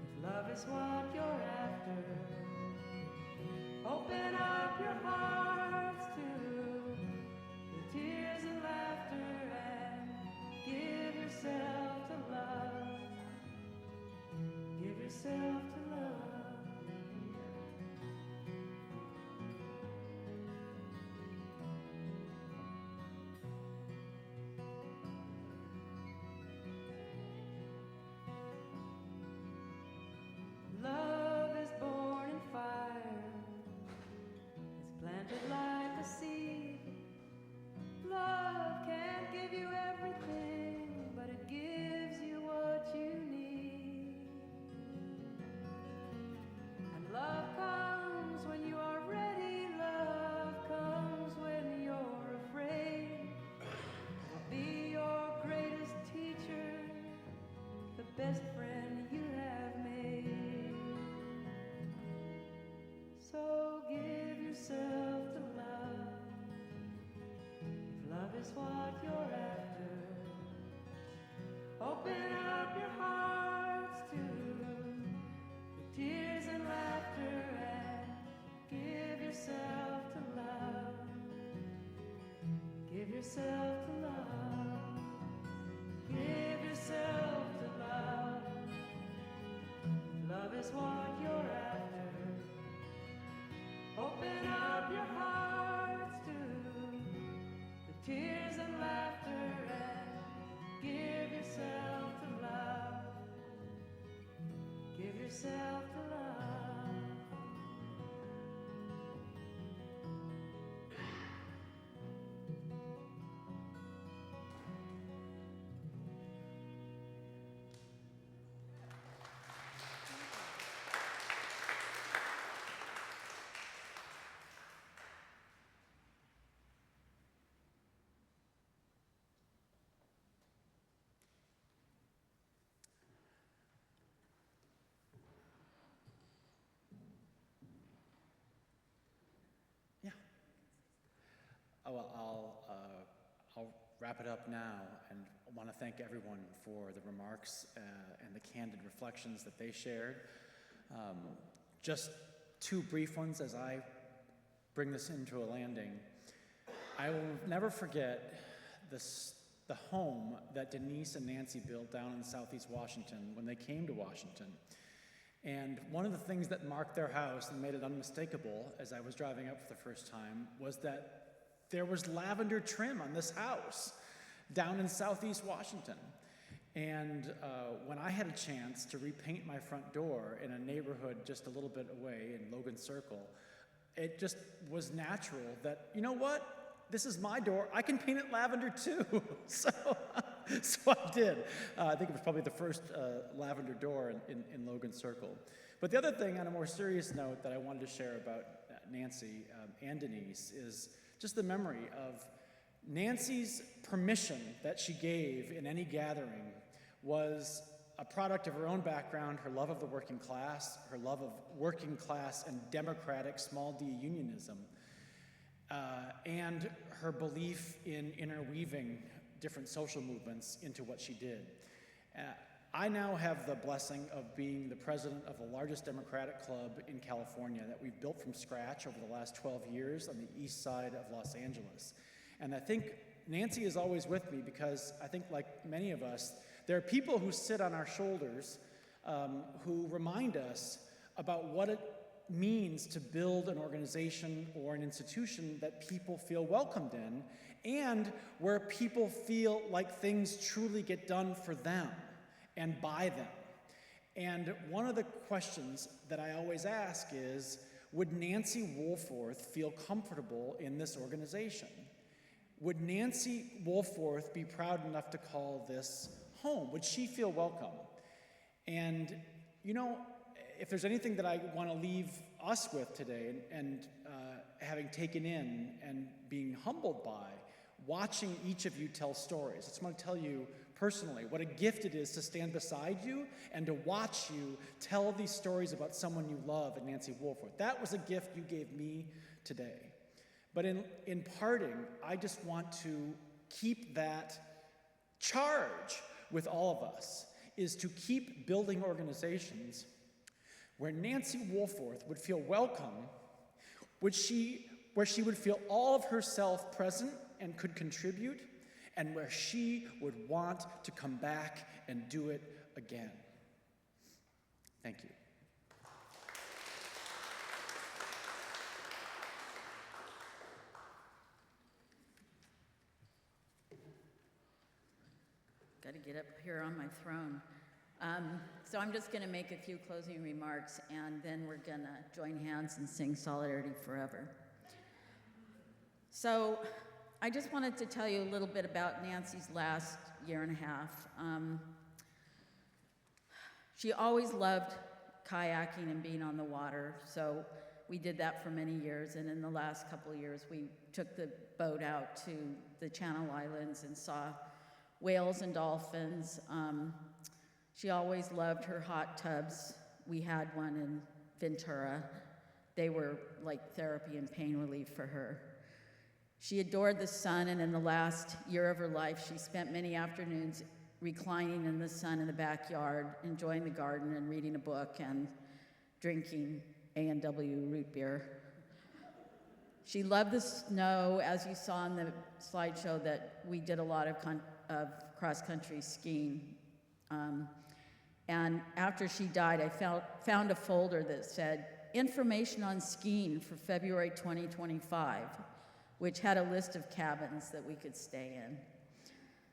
If love is what you're after, open up your hearts to the tears and laughter and give yourself to love. Give yourself to love. Love is born in fire. It's planted like a seed. Love can't give you everything, but it gives you what you need. And love comes when you are ready. Love comes when you're afraid. It'll be your greatest teacher, the best friend you have made. So give yourself to love. If love is what you're after, open up your hearts to the tears and laughter and give yourself to love. Give yourself to love. Give yourself to love. If love is what you're after, open up your hearts to the tears and laughter and give yourself to love. Give yourself to love. Oh, well, I'll wrap it up now, and I want to thank everyone for the remarks and the candid reflections that they shared. Just two brief ones as I bring this into a landing. I will never forget the home that Denice and Nancy built down in Southeast Washington when they came to Washington. And one of the things that marked their house and made it unmistakable as I was driving up for the first time was that there was lavender trim on this house down in Southeast Washington. And when I had a chance to repaint my front door in a neighborhood just a little bit away in Logan Circle, it just was natural that, you know what? This is my door. I can paint it lavender too. So I did. I think it was probably the first lavender door in Logan Circle. But the other thing, on a more serious note, that I wanted to share about Nancy and Denice is just the memory of Nancy's permission that she gave in any gathering was a product of her own background, her love of the working class, her love of working class and democratic small d unionism, and her belief in interweaving different social movements into what she did. I now have the blessing of being the president of the largest Democratic club in California that we've built from scratch over the last 12 years on the east side of Los Angeles. And I think Nancy is always with me because I think, like many of us, there are people who sit on our shoulders who remind us about what it means to build an organization or an institution that people feel welcomed in and where people feel like things truly get done for them and by them. And one of the questions that I always ask is, would Nancy Wohlforth feel comfortable in this organization? Would Nancy Wohlforth be proud enough to call this home? Would she feel welcome? And, you know, if there's anything that I want to leave us with today, and having taken in and being humbled by, watching each of you tell stories, I just want to tell you personally what a gift it is to stand beside you and to watch you tell these stories about someone you love and Nancy Wohlforth. That was a gift you gave me today. But in parting, I just want to keep that charge with all of us, is to keep building organizations where Nancy Wohlforth would feel welcome, where she would feel all of herself present and could contribute, and where she would want to come back and do it again. Thank you. Got to get up here on my throne. So I'm just going to make a few closing remarks, and then we're going to join hands and sing Solidarity Forever. So I just wanted to tell you a little bit about Nancy's last year and a half. She always loved kayaking and being on the water, so we did that for many years, and in the last couple of years we took the boat out to the Channel Islands and saw whales and dolphins. She always loved her hot tubs. We had one in Ventura. They were like therapy and pain relief for her. She adored the sun, and in the last year of her life, she spent many afternoons reclining in the sun in the backyard, enjoying the garden and reading a book and drinking A&W root beer. She loved the snow, as you saw in the slideshow, that we did a lot of cross-country skiing. And after she died, I found a folder that said, "Information on skiing for February 2025, which had a list of cabins that we could stay in.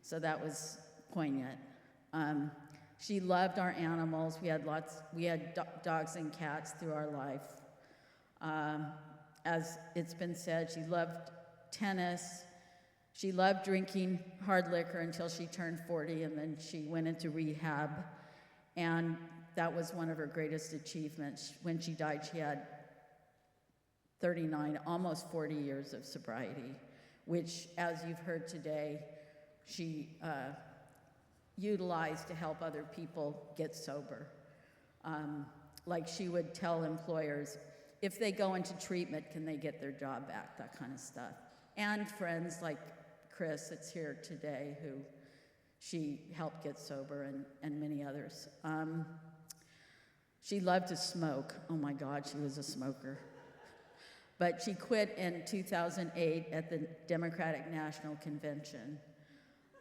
So that was poignant. She loved our animals. We had dogs and cats through our life. As it's been said, she loved tennis. She loved drinking hard liquor until she turned 40, and then she went into rehab. And that was one of her greatest achievements. When she died, she had 39, almost 40 years of sobriety, which, as you've heard today, she utilized to help other people get sober. Like she would tell employers, if they go into treatment, can they get their job back, that kind of stuff. And friends like Chris that's here today, who she helped get sober, and many others. She loved to smoke. Oh my God, she was a smoker. But she quit in 2008 at the Democratic National Convention.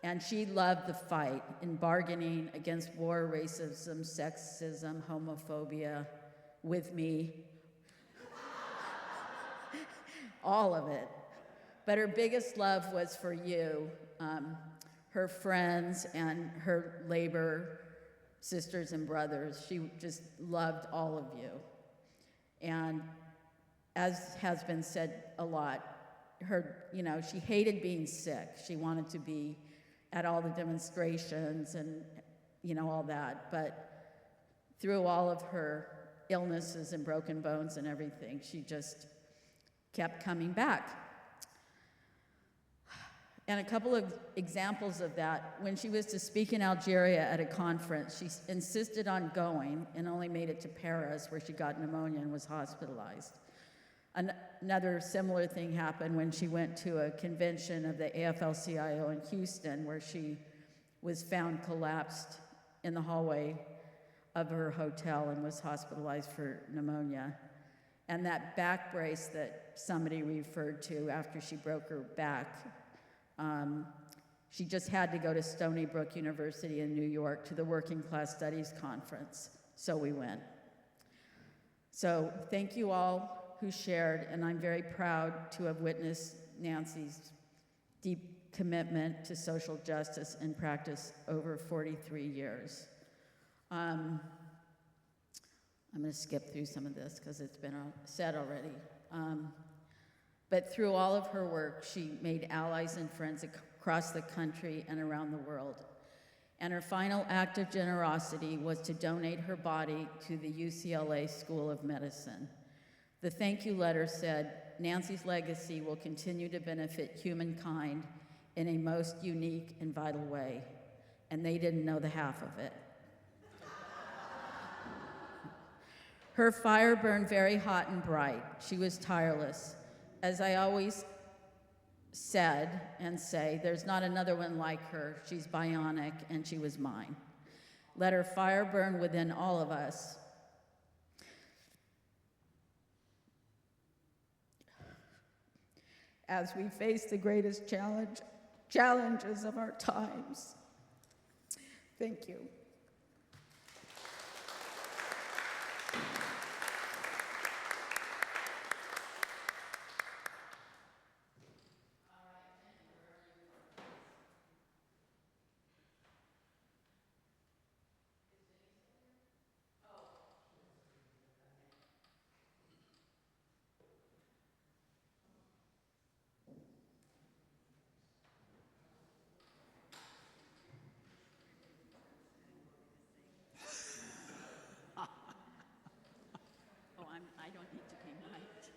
And she loved the fight in bargaining against war, racism, sexism, homophobia with me. All of it. But her biggest love was for you, her friends and her labor sisters and brothers. She just loved all of you. And as has been said a lot, she hated being sick. She wanted to be at all the demonstrations and, all that. But through all of her illnesses and broken bones and everything, she just kept coming back. And a couple of examples of that, when she was to speak in Algeria at a conference, she insisted on going and only made it to Paris, where she got pneumonia and was hospitalized. Another similar thing happened when she went to a convention of the AFL-CIO in Houston, where she was found collapsed in the hallway of her hotel and was hospitalized for pneumonia. And that back brace that somebody referred to after she broke her back, she just had to go to Stony Brook University in New York to the Working Class Studies Conference, so we went. So thank you all who shared, and I'm very proud to have witnessed Nancy's deep commitment to social justice and practice over 43 years. I'm going to skip through some of this because it's been said already. But through all of her work, she made allies and friends across the country and around the world. And her final act of generosity was to donate her body to the UCLA School of Medicine. The thank you letter said, "Nancy's legacy will continue to benefit humankind in a most unique and vital way." And they didn't know the half of it. Her fire burned very hot and bright. She was tireless. As I always said and say, there's not another one like her. She's bionic, and she was mine. Let her fire burn within all of us. As we face the greatest challenges of our times. Thank you. I don't need to be mic'd.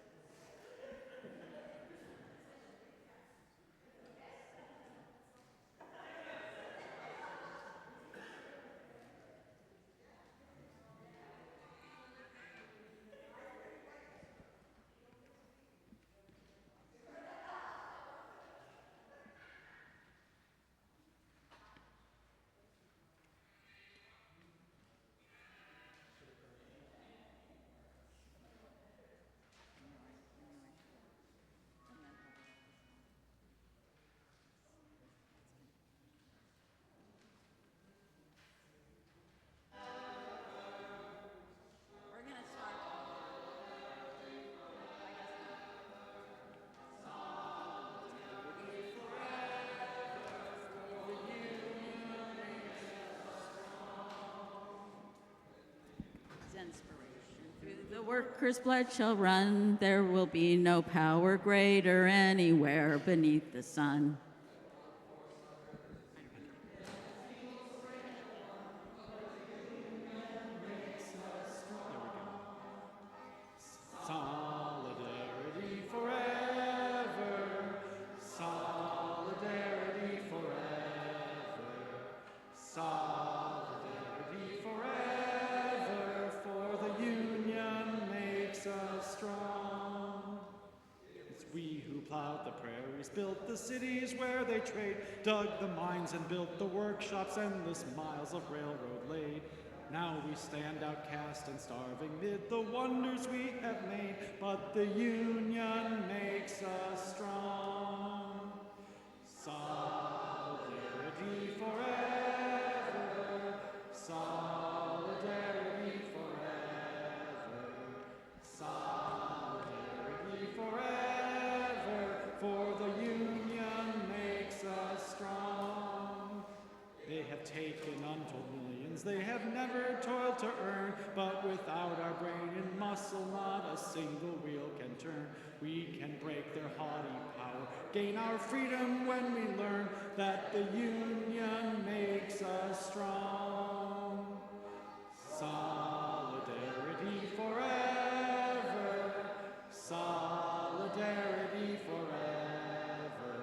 Inspiration. Through the workers' blood shall run, there will be no power greater anywhere beneath the sun. Solidarity forever, solidarity forever, solidarity forever, for the union makes us strong. It's we who plowed the prairies, built the cities where they trade, dug the mines and built the workshops, endless miles of railroad laid. Now we stand outcast and starving mid the wonders we have made, but the union makes us strong. Solidarity forever, solidarity forever, solidarity forever, for the union makes us strong. They have taken untold millions they have never toiled to earn, but without our brain and muscle, not a single wheel can turn. We can break their haughty power, gain our freedom when we learn that the union makes us strong. Solidarity forever, solidarity forever,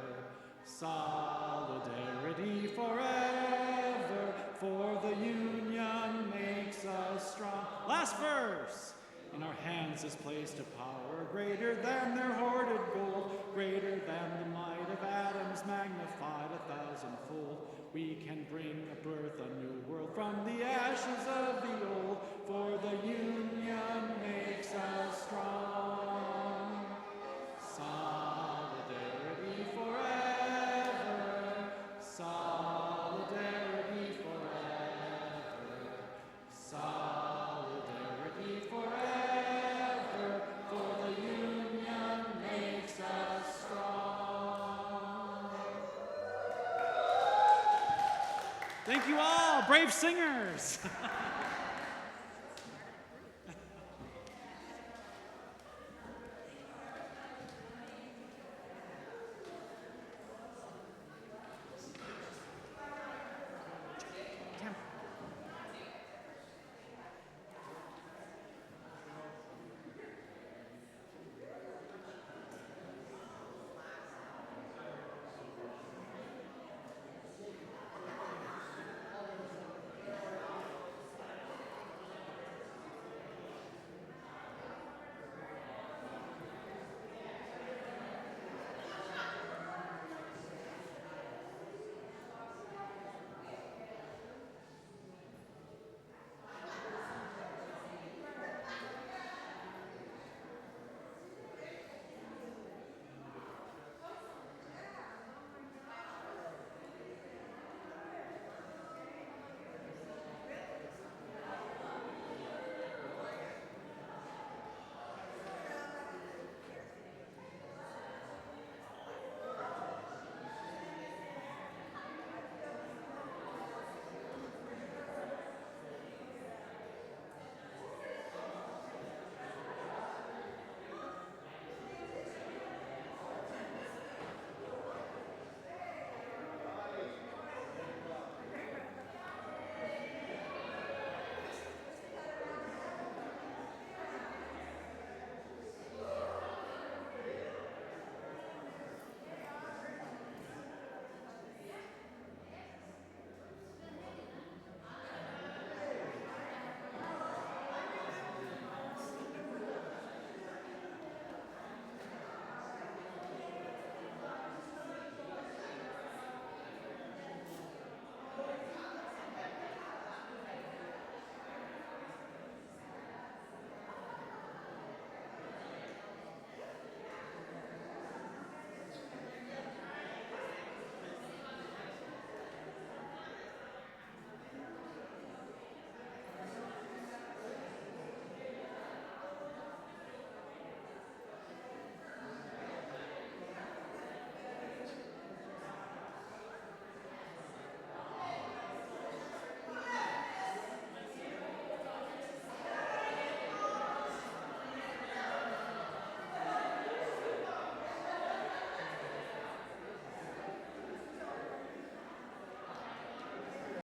solidarity forever, for the union makes us strong. Last verse. In our hands is placed a power greater than their hoarded gold, greater than the might of atoms magnified 1,000-fold. We can bring a birth, a new world from the ashes of the old, for the union makes us strong. Solidarity forever, solidarity forever, solidarity forever, for the union makes us strong. Thank you all, brave singers.